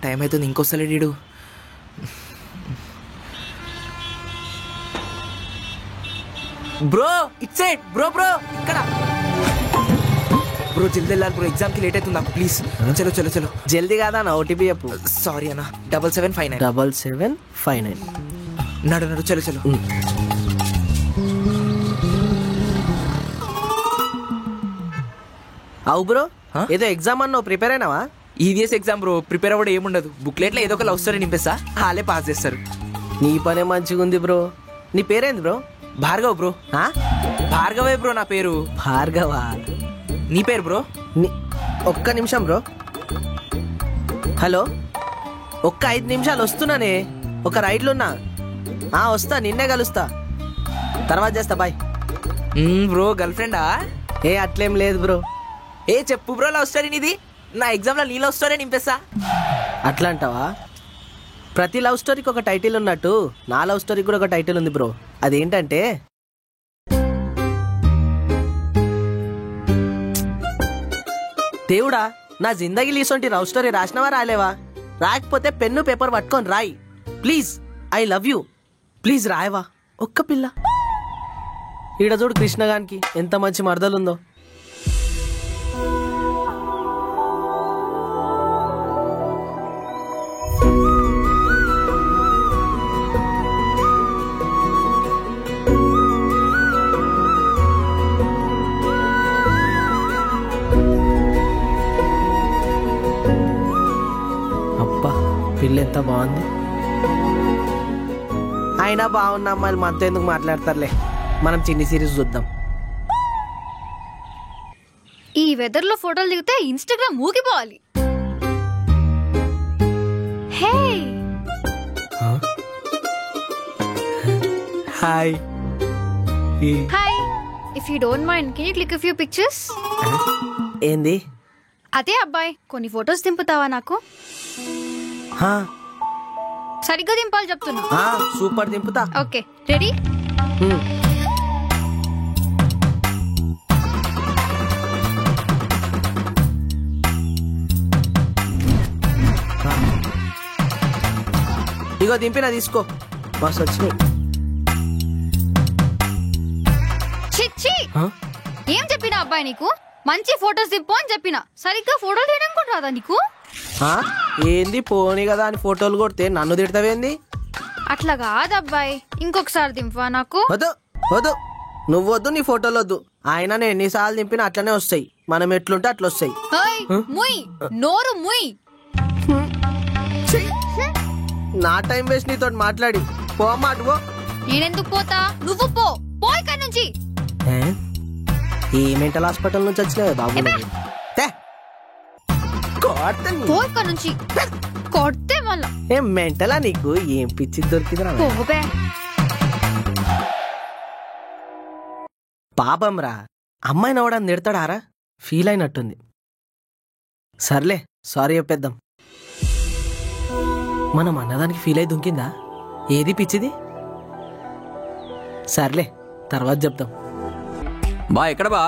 Time అవుతుంది ఇంకోసలేడు. Bro it's it bro ఇక్కడ bro జల్దీ వెళ్ళాలి బ్రో, ఎగ్జామ్కి లేట్ అవుతుంది నాకు ప్లీజ్. చలో చలో చలో జల్దీ కాదా అన్న, ఓటీపీ చెప్పు. సారీ అన్న 7759 7759. నడు నడు చలో చలో. అవు బ్రో ఏదో ఎగ్జామ్ అన్నావు, ప్రిపేర్ అయినావా? ఈవీఎస్ ఎగ్జామ్ బ్రో, ప్రిపేర్ అవ్వడం ఏముండదు, బుక్లెట్లో ఏదో ఒక లవ్ స్టోరీ నింపేస్తా, వాళ్ళే పాస్ చేస్తారు. నీ పనే మంచిగా ఉంది బ్రో. నీ పేరేంది బ్రో? భార్గవ్ బ్రో. భార్గవే బ్రో నా పేరు. భార్గవా? నీ పేరు బ్రో? ఒక్క నిమిషం బ్రో. హలో, ఒక్క 5 నిమిషాలు వస్తున్నానే, ఒక రైడ్లో ఉన్నా. వస్తా, నిన్నే కలుస్తా, తర్వాత చేస్తా, బాయ్. బ్రో గర్ల్ ఫ్రెండా? అట్లేం లేదు బ్రో. చెప్పు బ్రో లవ్ స్టోరీ నీది, నా ఎగ్జామ్లో నీ లవ్ స్టోరీ నింపేస్తా. అట్లా అంటావా? ప్రతి లవ్ స్టోరీకి ఒక టైటిల్ ఉన్నట్టు నా లవ్ స్టోరీకి కూడా ఒక టైటిల్ ఉంది బ్రో. అదేంటంటే దేవుడా, నా జిందగీ లీసొంటి లవ్ స్టోరీ రాసినవా రాలేవా? రాకపోతే పెన్ను పేపర్ పట్టుకొని రాయి please. I love you, please రాయవా ఒక్క పిల్ల. ఈడ చూడు కృష్ణగానికి ఎంత మంచి మరదలుందో. పిల్ల ఎంత బాగుంది. అయినా బాగున్న అమ్మాయిలు మనతో ఎందుకు మాట్లాడతారులే, మనం చిన్ని సిరీస్ చూద్దాం. ఈ వెదర్ లో ఫోటోలు దిగితే ఇన్స్టాగ్రామ్ ఊగిపోవాలి. Hey hi hi, if you don't mind can you click a few pictures? ఏంది? అదే అబ్బాయి, కొన్ని ఫొటోస్ దింపుతావా నాకు? సరిగ్గా దింపాలి చెప్తున్నా. సూపర్ దింపుతా. Okay ready? ఇగో దింపినా, తీసుకో. బస్ వచ్చినాయి. చిచ్చి, ఏం చెప్పినా అబ్బాయి నీకు? మంచి ఫొటోస్ దింపు అని చెప్పినా, సరిగ్గా ఫోటోలు తీయడం కూడా రాదా నీకు? ఏంది పోనీ కదా అని ఫోటోలు కొడితే నన్ను తిడతావేంది? అట్లా కాదు అబ్బాయి, ఇంకొకసారి దింపా నాకు. వద్దు వద్దు, నువ్వొద్దు, నీ ఫోటోలు వద్దు. ఆయన నేను ఎన్నిసార్లు దింపినా అట్లనే వస్తాయి, మనం ఎట్లుంటే అట్లా వస్తాయి. ముయ్ నోరు ముయ్. నా టైం వేస్ట్ నీతో మాట్లాడి. పోమాట పో. నేనెందుకు పోతా, నువ్వు పో. పో ఇక్కడి నుంచి. ఏ మెంటల్ హాస్పిటల్ నుంచి వచ్చినావే బాబు? పో ఇక్కడి నుంచి. కొడితే మళ్ళా ఏం మెంటలా నీకు? ఏం పిచ్చి దొరికిందిరా? పాపం రా, అమ్మాయి నవ్వడానికి తిడతాడారా? ఫీల్ అయినట్టుంది. సర్లే, సారీ చెప్పేద్దాం. మనం అన్నదానికి ఫీల్ అయి దుంకిందా? ఏది పిచ్చిది? సర్లే, తర్వాత చెప్తాం. బా ఎక్కడ బా?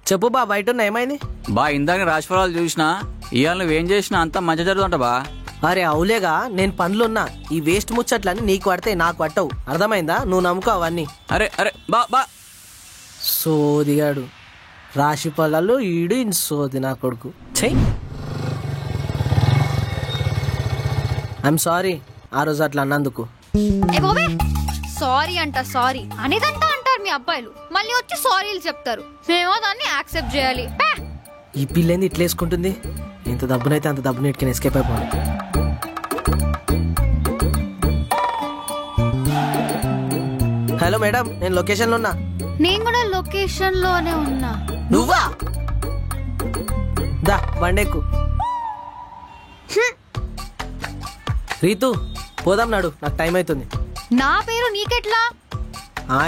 చెప్పు బా, బయట ఉన్నా. ఏమైంది బా? ఇందాక రాశిఫలాలు చూసినా, ఇవాళ నువ్వేం చేసినా అంతా మంచి జరుగుతుంట బా. అరే అవులేగా, నేను పనులున్నా. ఈ వేస్ట్ ముచ్చట్లని నీకు పడితే నాకు పట్టవు, అర్థమైందా? నువ్వు నమ్ముకో అవన్నీ. అరే అరే బా బా సోదిగాడు, రాశి పొలాలు ఈడు ఇన్ సోది నా కొడుకు. చెయ్యి. ఐఎమ్ సారీ ఆ రోజు అట్లా అన్నందుకు. సారీ అంట, సారీ అనేదంతా అంటారు మీ అబ్బాయిలు, మళ్ళీ వచ్చి సారీలు చెప్తారు. మేమో దాన్ని యాక్సెప్ట్ చేయాలి. ఈ పిల్లేంది ఇట్లా వేసుకుంటుంది? ఎంత దబ్బునైతే అంత దబ్బుని ఎట్టుకుని ఎస్కేప్ అయిపోవాలి. హలో మేడం, నేను లొకేషన్ లో ఉన్నా. నేను కూడా లొకేషన్ లోనే ఉన్నా. నువ్వా? దా బండెక్కు. రీతు పోదాం, నాడు నాకు టైం అవుతుంది. నా పేరు నీకెట్లా?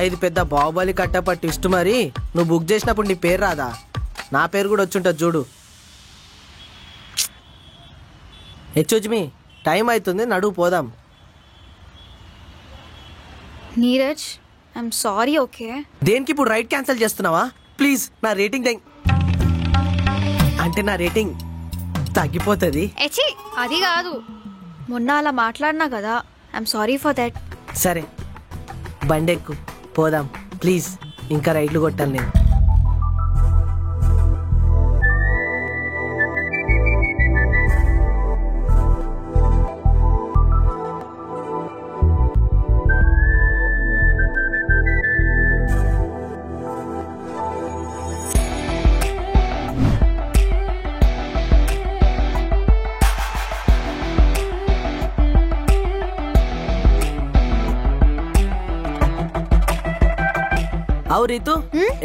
ఇది పెద్ద బాహుబలి కట్టప్ప ట్విస్ట్. మరి నువ్వు బుక్ చేసినప్పుడు నీ పేరు రాదా? నా పేరు కూడా వచ్చుంటుంది చూడు. హెచ్చుజ్మి, టైం అవుతుంది, నడువు పోదాం. Neeraj, I'm sorry. ఓకే, దేనికి ఇప్పుడు రైడ్ క్యాన్సిల్ చేస్తున్నావా? ప్లీజ్, నా రేటింగ్ అంటే నా రేటింగ్ తగ్గిపోతుంది. అది కాదు, మొన్న అలా మాట్లాడినా కదా, ఐఎమ్ సారీ ఫర్ దట్. సరే బండెక్కు పోదాం ప్లీజ్, ఇంకా రైడ్లు కొట్టాను నేను. అవు రీతు,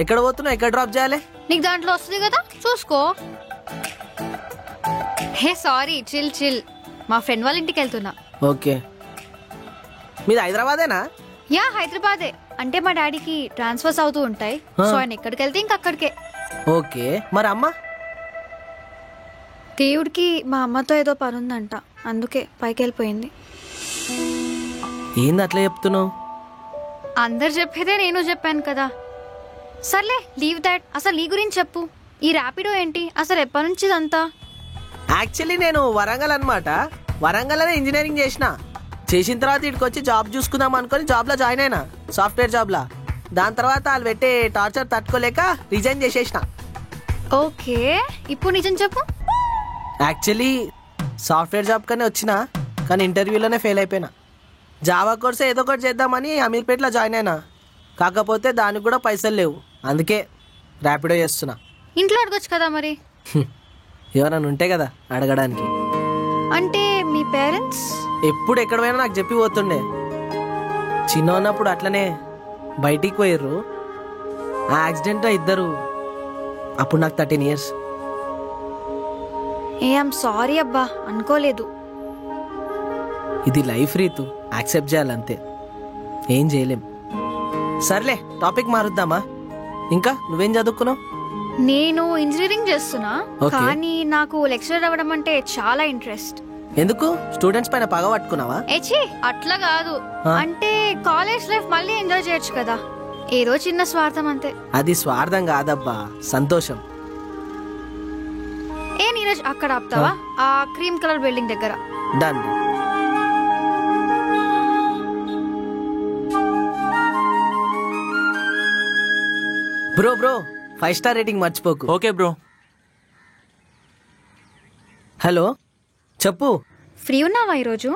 ఎక్కడ పోతున్నావు? ఎక్కడ డ్రాప్ చేయాలి? నీకు దాంట్లో వస్తుంది కదా, చూసుకో. హే సారీ, చిల్ చిల్, మా ఫ్రెండ్ వాళ్ళ ఇంటికి వెళ్తున్నా. ఓకే, మీది హైదరాబాదేనా? యా హైదరాబాదే, అంటే మా డాడీకి ట్రాన్స్ఫర్స్ అవుతూ ఉంటాయి, సో ఆయన ఎక్కడికి వెళ్తే ఇంక అక్కడికే. ఓకే, మరి అమ్మ? దేవుడికి మా అమ్మతో ఏదో పని ఉందంట, అందుకే పైకి వెళ్ళిపోయింది. ఏంది అట్లా చెప్తున్నావు? అందరు చెప్పేదే నేను చెప్పాను కదా. సర్లే లీవ్ దాట్, అసలు నీ గురించి చెప్పు. ఈ ర్యాపిడో ఏంటి అసలు, ఎప్పటి నుంచి ఇదంతా? యాక్చువల్లీ నేను వరంగల్ అనమాట. వరంగల్లోనే ఇంజనీరింగ్ చేసిన తర్వాత ఇక్కడికి వచ్చి జాబ్ చూసుకుందాం అనుకుని జాబ్లో జాయిన్ అయినా, సాఫ్ట్వేర్ జాబ్లా. దాని తర్వాత వాళ్ళు పెట్టే టార్చర్ తట్టుకోలేక రిజైన్ చేసేసిన. ఓకే, ఇప్పుడు నిజం చెప్పు. యాక్చువల్లీ సాఫ్ట్వేర్ జాబ్ కనే వచ్చిన, కానీ ఇంటర్వ్యూలోనే ఫెయిల్ అయిపోయినా. జావా కోర్స్ ఏదో ఒకటి చేద్దామని అమీర్పేటలో జాయిన్ అయినా, కాకపోతే దానికి కూడా పైసలు లేవు, అందుకే ర్యాపిడో చేస్తున్నా. ఇంట్లో అడగొచ్చు కదా మరి. ఎవరైనా ఉంటే కదా అడగడానికి. అంటే మీ పేరెంట్స్ ఎప్పుడు ఎక్కడ పోయినా నాకు చెప్పి పోతుండే. చిన్న ఉన్నప్పుడు అట్లనే బయటికి పోయారు, ఆ యాక్సిడెంట్ ఇద్దరు. అప్పుడు నాకు 13 years. ఐఎమ్ సారీ అబ్బా, అనుకోలేదు. ఇది లైఫ్ రీతు, యాక్సెప్ట్ చేయాలంతే, ఏం చేయలేం. సర్లే టాపిక్ మారుద్దామా? ఇంకా నువ్వేం చదువుకున్నావు? నేను ఇంజనీరింగ్ చేస్తున్నా, Okay. కానీ నాకు లెక్చరర్ అవ్వడం అంటే చాలా ఇంట్రెస్ట్. ఎందుకు స్టూడెంట్స్ పైన పగ పట్టుకున్నావా? ఏచి అట్లా కాదు, ఆ? అంటే కాలేజ్ లైఫ్ మళ్ళీ ఎంజాయ్ చేయొచ్చు కదా, ఏదో చిన్న స్వార్థం అంతే. అది స్వార్థం కాదబ్బా, సంతోషం. ఏ నీరజ్, అక్కడ ఆపుతావా? ఆ క్రీమ్ కలర్ బిల్డింగ్ దగ్గర. డన్. బ్రో 5 star రేటింగ్ మర్చిపోకు. Okay bro. హలో చెప్పు. ఫ్రీ ఉన్నావా ఈరోజు?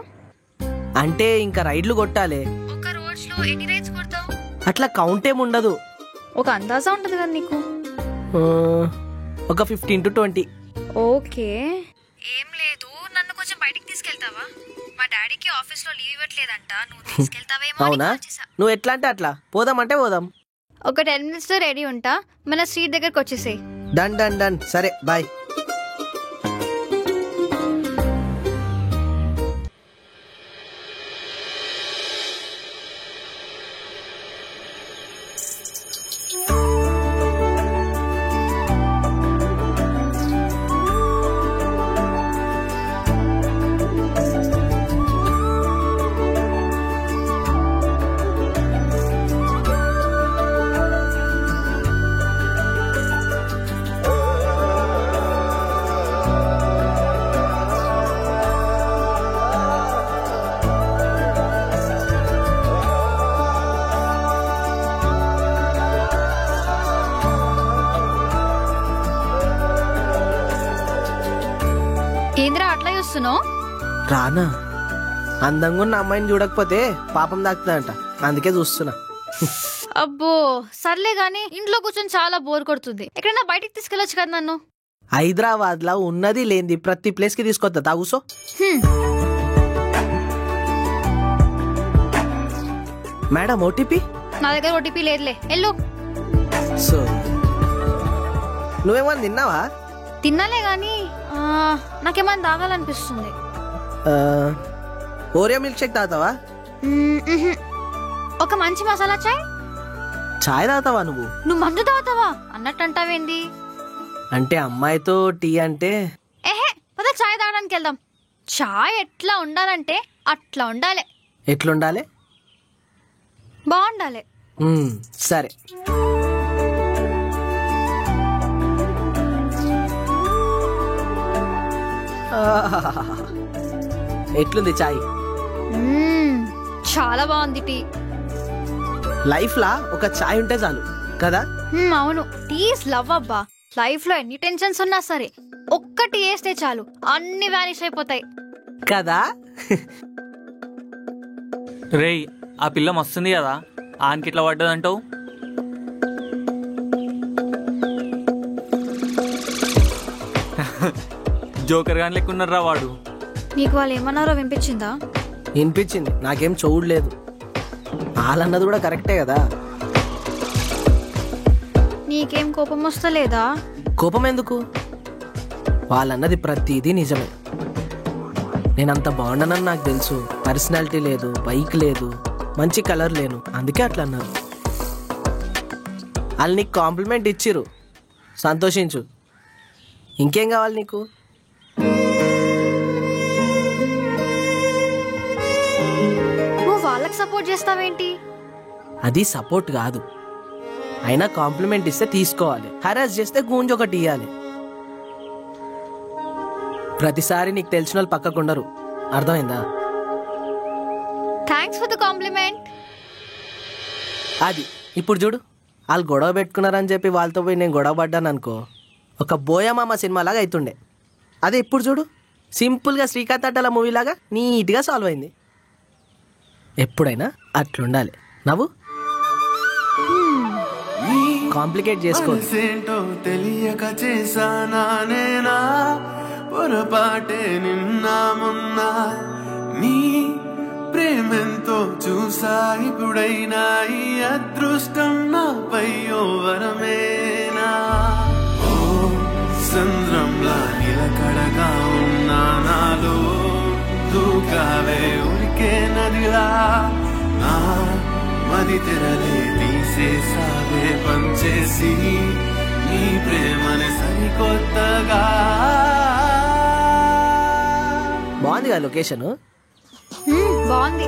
అంటే ఇంకా రైడ్లు కొట్టాలి. ఒక రోజులో ఎన్ని రైడ్స్ కొడతావు? అట్లా కౌంట్ ఏమి ఉండదు, ఒక అందాజా ఉంటుంది కదా నీకు. ఒక 15 to 20. ఓకే, ఏం లేదు, నన్ను కొంచెం బయటికి తీసుకెళ్తావా? మా డాడీకి ఆఫీస్ లో లీవ్ ఇవ్వట్లేదంట, నువ్వు తీసుకెళ్తావేమో అని అవునా? కాల్ చేశా. నువ్వు ఎట్లా అంటే అట్లా, పోదామంటే పోదాం. ఒక 10 minutes లో రెడీ ఉంటా, మన స్ట్రీట్ దగ్గరకు వచ్చేసేయ్. డన్. సరే బాయ్. ఏంద్రా అట్లా చూస్తున్నావు? రానా, అందంగా ఉన్న అమ్మాయిని చూడకపోతే పాపం తాకుతుందంట, అందుకే చూస్తున్నా. అబ్బో సర్లే గాని, ఇంట్లో కూర్చొని చాలా బోర్ కొడుతుంది, ఎక్కడైనా బయటికి తీసుకెళ్ళొచ్చు కదా నన్ను. హైదరాబాద్ లో ఉన్నది లేనిది ప్రతి ప్లేస్ కి తీసుకొస్తా, తాగుసో. Madam OTP? నా దగ్గర ఓటీపీ లేదులే, వెళ్ళు. సో నువ్వేమన్నా తిన్నావా? తిన్నాలే గాని నాకేమన్నా తాగాలనిపిస్తుంది. ఓరియో మిల్క్ షేక్ తాగుతావా? ఒక మంచి మసాలా చాయ్. చాయ్ తాగుతావా నువ్వు? నువ్వు మందు తాగుతావా అన్నట్టు అంటావేంది? అంటే అమ్మాయితో టీ అంటే. ఏహే పద చాయ్ తాగడానికి వెళ్దాం. చాయ్ ఎట్లా ఉండాలంటే అట్లా ఉండాలి. ఎట్లుండాలి? బాగుండాలి. సరే. ఎట్లుంది చాయ్? చాలా బాగుంది టీ. లైఫ్ లా ఒక చాయ్ ఉంటే చాలు కదా. అవును, టీస్ లవ్ అబ్బా. లైఫ్ లో ఎన్ని టెన్షన్స్ ఉన్నా సరే ఒక్కటి వేస్తే చాలు, అన్ని వానిష్ అయిపోతాయి కదా. రేయ్, ఆ పిల్ల మస్తుంది కదా, ఆనికి ఇట్లా పడ్డదంటావు? జోకర్ గాని లెక్కున్నారా వాడు. నీకు వాళ్ళు ఏమన్నారో వినిపించిందా? వినిపించింది, నాకేం చూడలేదు. వాళ్ళన్నది కూడా కరెక్టే కదా. నీకేం కోపం వస్తలేదా? కోపం ఎందుకు? వాళ్ళన్నది ప్రతిదీ నిజమే. నేనంత బాగుండనని నాకు తెలుసు. పర్సనాలిటీ లేదు, బైక్ లేదు, మంచి కలర్ లేను, అందుకే అట్లా అన్నారు. వాళ్ళు నీకు కాంప్లిమెంట్ ఇచ్చిర్రు, సంతోషించు. ఇంకేం కావాలి నీకు? నువ్వు వాళ్ళకి సపోర్ట్ చేస్తావేంటి? అది సపోర్ట్ కాదు. అయినా కాంప్లిమెంట్ ఇస్తే తీసుకోవాలి, హరాస్ చేస్తే గూంజి ఒకటి ఇవ్వాలి. ప్రతిసారి నీకు తెలిసిన వాళ్ళు పక్కకుండరు, అర్థమైందా? Thanks for the complement. అది ఇప్పుడు చూడు, వాళ్ళు గొడవ పెట్టుకున్నారని చెప్పి వాళ్ళతో పోయి నేను గొడవ పడ్డాను అనుకో, ఒక బోయమామ సినిమా లాగా అవుతుండే. అదే ఇప్పుడు చూడు, సింపుల్గా శ్రీకాంత్ అడ్డాల మూవీ లాగా నీట్గా సాల్వ్ అయింది. ఎప్పుడైనా అట్లుండాలి. నవ్వు, కాంప్లికేట్ చేసుకో. తెలియక చేసానా నేనా పొరపాటే నిన్న మొన్న, నీ ప్రేమెంతో చూసా ఇప్పుడైనా ఈ అదృష్టం నాపై ఓ వరమేనా. ఓ సంద్రంలా నిలకడగా ఉన్నా నాలో దూకావే ఉరికే నదిలా, నా మది తెరలే తీసేసావే పంచేసి నీ ప్రేమని సరికొత్తగా. బాగుంది కదా లొకేషన్? బాగుంది.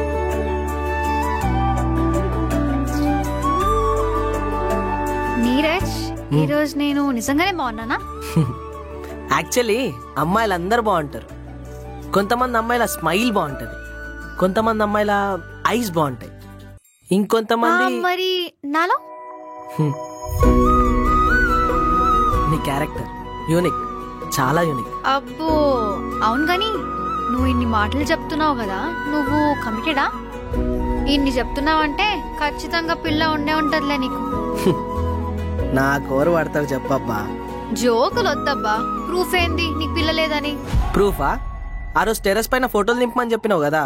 నీరజ్, ఈరోజు నేను నిజంగానే బాగున్నానా? యాక్చువల్లీ అమ్మాయిలు అందరు బాగుంటారు. కొంతమంది అమ్మాయిల స్మైల్ బాగుంటుంది, కొంతమంది అమ్మాయిల ఐస్ బాగుంటాయి, ఇంకొంతమంది మరి నాలో నీ క్యారెక్టర్ యూనిక్, చాలా యూనిక్. అబ్బో అవును గాని నువ్వు ఇన్ని మాటలు చెప్తున్నావు కదా, నువ్వు కమిటెడా? ఇన్ని చెప్తున్నావంటే ఖచ్చితంగా పిల్ల ఉండే ఉంటదిలే నీకు. నా కోరు పడతారు చెప్పబ్బా. జోకులు వద్దబ్బా. ప్రూఫ్ ఏంది నీకు పిల్ల లేదని? ప్రూఫా? ఆ రోజు టెర్రస్ పైన ఫోటోలు దింపమని చెప్పినావు కదా,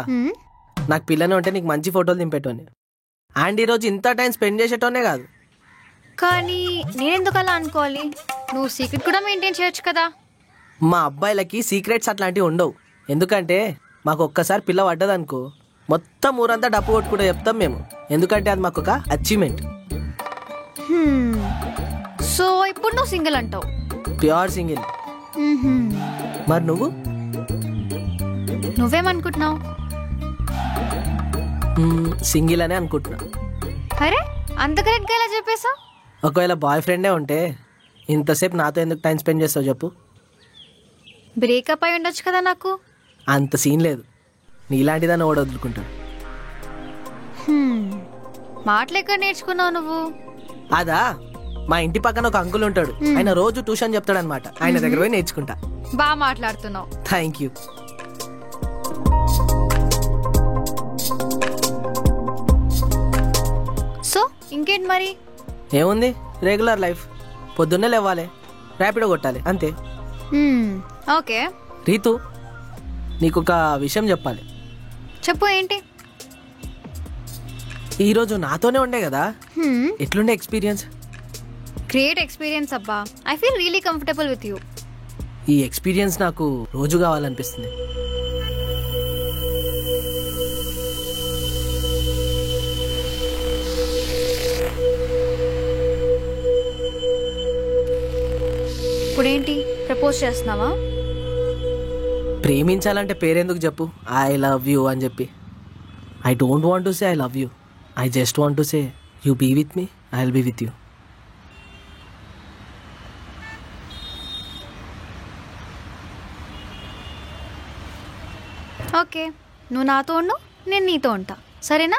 నాకు పిల్లని ఉంటే నీకు మంచి ఫోటోలు దింపేటోని. అండ్ ఈరోజు ఇంత టైం స్పెండ్ చేసేటోనే కాదు. కానీ నేనెందుకు అలా అనుకోవాలి? నువ్వు సీక్రెట్ కూడా మెయింటైన్ చేయొచ్చు కదా. మా అబ్బాయిలకి సీక్రెట్స్ అట్లాంటివి ఉండవు. ఎందుకంటే మాకు ఒక్కసారి పిల్ల పడ్డదనుకో మొత్తం ఊరంతా డప్పు కొట్టుకుంటూ చెప్తాం మేము. ఎందుకంటే అది మాకు ఒక అచీవ్మెంట్. సో ఇప్పుడు నువ్వు సింగిల్ అంటావు? Pure single. మరి నువ్వేమనుకుంటున్నావు? సింగిల్ అనే అనుకుంటున్నా. అరే అంత కరెక్ట్గా ఎలా చెప్పేసా? ఒకవేళ బాయ్ ఫ్రెండే ఉంటే ఇంతసేపు నాతో ఎందుకు టైం స్పెండ్ చేస్తావు చెప్పు? బ్రేకప్ అయి ఉండొచ్చు కదా నాకు. అంత సీన్ లేదు, నీలాంటిదాన్ని ఓడ వదులుకుంటాడు. మాటలు ఎక్కడ నేర్చుకున్నావు నువ్వు? అదా, మా ఇంటి పక్కన ఒక అంకుల్ ఉంటాడు, ఆయన రోజు ట్యూషన్ చెప్తాడు అనమాట. ఆయన దగ్గర పోయి నేర్చుకుంటా. బాగా మాట్లాడుతున్నావు. Thank you. సో ఇంకేంటి మరి? ఏముంది, రెగ్యులర్ లైఫ్. పొద్దున్నే లేవాలి, ర్యాపిడో కొట్టాలి, అంతే. ఓకే రీతు, నీకొక విషయం చెప్పాలి. చెప్పు. ఏంటి? ఈరోజు నాతోనే ఉండే కదా, ఎట్లుండే ఎక్స్పీరియన్స్? గ్రేట్ ఎక్స్పీరియన్స్ అబ్బా. I feel really comfortable with you. ఈ ఎక్స్పీరియన్స్ నాకు రోజు కావాలనిపిస్తుంది. ఇప్పుడేంటి ప్రపోజ్ చేస్తున్నావా? ప్రేమించాలంటే పేరెందుకు చెప్పు? ఐ లవ్ యూ అని చెప్పి. I don't want to say I love you, I just want to say you be with me, I will be with you. Okay, నువ్వు నాతో ఉండు, నేను నీతో ఉంటా, సరేనా?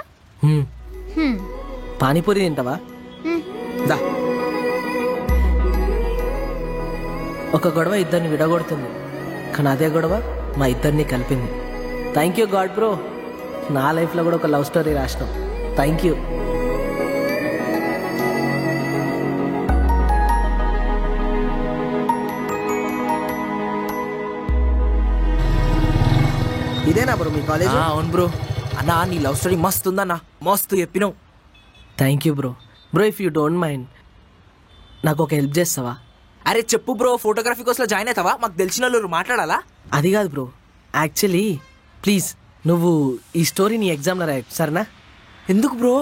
పానీపూరి తింటావా? దా. ఒక గొడవ ఇద్దరిని విడగొడుతుంది, కానీ అదే గొడవ మా ఇద్దరిని కలిపింది. థ్యాంక్ యూ గాడ్ బ్రో, నా లైఫ్లో కూడా ఒక లవ్ స్టోరీ రాసినాం. Thank you. ఇదేనా బ్రో మీ కాలేజ్? అవును బ్రో. అన్నా నీ లవ్ స్టోరీ మస్తు ఉందన్నా, మస్తు చెప్పినావు. Thank you bro. Bro if you don't mind నాకు ఒక హెల్ప్ చేస్తావా? అరే చెప్పు బ్రో, ఫోటోగ్రఫీ కోర్స్లో జాయిన్ అవుతావా? మాకు తెలిసిన వాళ్ళు మాట్లాడాలా? అది కాదు బ్రో, యాక్చువల్లీ ప్లీజ్ నువ్వు ఈ స్టోరీ నీ ఎగ్జామ్లో రాయి, సరేనా? ఎందుకు బ్రో?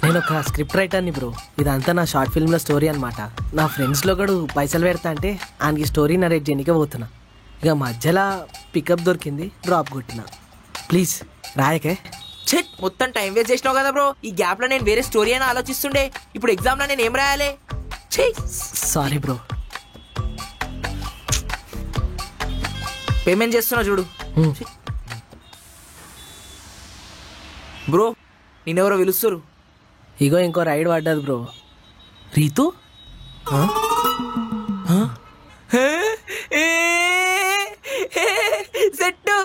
నేను ఒక స్క్రిప్ట్ రైటర్ని బ్రో. ఇదంతా నా షార్ట్ ఫిల్మ్లో స్టోరీ అనమాట. నా ఫ్రెండ్స్లో కూడా పైసలు పెడతా అంటే ఆయనకి స్టోరీ నరేట్ చేయనికే పోతున్నా. ఇక మధ్యలో పికప్ దొరికింది, డ్రాప్ కొట్టిన. ప్లీజ్ రాయకే. చెట్, మొత్తం టైం వేస్ట్ చేసినావు కదా బ్రో. ఈ గ్యాప్ లో నేను వేరే స్టోరీ అయినా ఆలోచిస్తుండే. ఇప్పుడు ఎగ్జామ్ లో నేను ఏం రాయాలి? Sorry bro. పేమెంట్ చేస్తున్నా చూడు. బ్రో నేనెవరో పిలుస్తారు. ఇగో ఇంకో రైడ్ పడ్డది బ్రో. రీతు సెట్టు.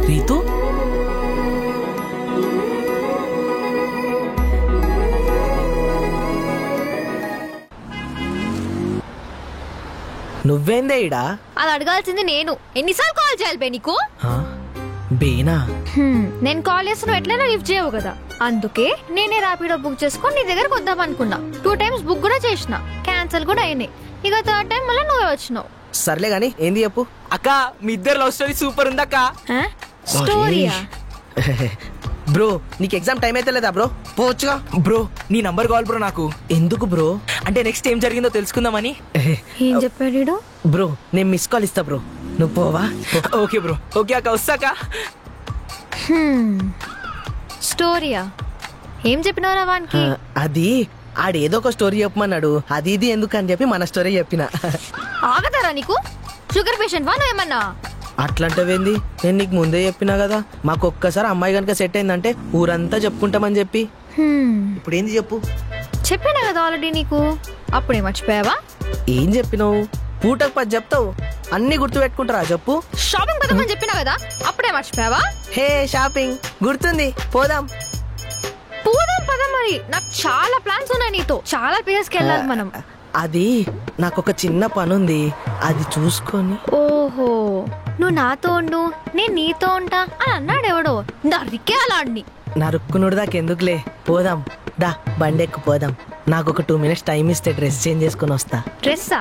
రీతు నువ్వేందే ఇడా? అది అడగాల్సింది నేను. ఎన్నిసార్లు కాల్ చేయాలి బే నీకు? బేనా? నేను కాల్ చేస్తే నువ్వు ఎట్లైనా లిఫ్ట్ చేయవు కదా, అందుకే నేనే ర్యాపిడో బుక్ చేసుకొని నీ దగ్గరకు వద్దాం అనుకున్నా. 2 times బుక్ కూడా చేసిన, క్యాన్సిల్ కూడా అయినాయి. ఇక 3rd time మళ్ళీ నువ్వే వచ్చినావు. సర్లే గాని ఏంది చెప్పు. అక్క మీ ఇద్దరు లవ్ స్టోరీ సూపర్ ఉందక్క. స్టోరీయా? బ్రో నీకు ఎగ్జామ్ టైం అయితే లేదా బ్రో? పోవచ్చుగా. బ్రో నీ నంబర్ కావాలి బ్రో నాకు. ఎందుకు బ్రో? అంటే నెక్స్ట్ ఏం జరిగిందో తెలుసుకుందామని. ఏం చెప్పాడు బ్రో? నేను మిస్ కాల్ ఇస్తా బ్రో, నువ్వు పోవా? Okay bro. ఓకే అక్క, వస్తాక. స్టోరీయా? ఏం చెప్పినవరా వానికి? అది ఆడేదో ఒక స్టోరీ చెప్పమన్నాడు, అది ఇది ఎందుకు అని చెప్పి మన స్టోరీ చెప్పిన. ఆగతారా నీకు? షుగర్ పేషెంట్ వా నువ్వేమన్నా? అట్లాంటివేంది, నేను నీకు ముందే చెప్పినా కదా, మాకు ఒక్కసారి అమ్మాయి కనుక సెట్ అయిందంటే ఊరంతా చెప్పుకుంటామని చెప్పి. ఇప్పుడు ఏంది చెప్పు. చెప్పినా కదా ఆల్రెడీ నీకు. అప్పుడే మర్చిపోయావా? ఏం చెప్పినావు? పూటకు 10 చెప్తావు, అన్ని గుర్తు పెట్టుకుంటారా చెప్పు. షాపింగ్ పదమని చెప్పినా కదా, అప్పుడే మర్చిపోయావా? హే షాపింగ్ గుర్తుంది, పోదాం. పోదాం పద మరి, నాకు చాలా ప్లాన్స్ ఉన్నాయి నీతో, చాలా ప్లేసెస్కి వెళ్ళాలి మనం. అది నాకు ఒక చిన్న పని ఉంది, అది చూసుకొని. ఓహో, నువ్వు నాతో ఉండు నేను నీతో ఉంటా అని అన్నాడు ఎవడో. నరికే అలా అన్ని. నరుక్కునుడు దాకా ఎందుకులే, పోదాం దా, బండెక్కు పోదాం. నాకు ఒక 2 minutes టైం ఇస్తే డ్రెస్ చేంజ్ చేసుకుని వస్తా. డ్రెస్సా?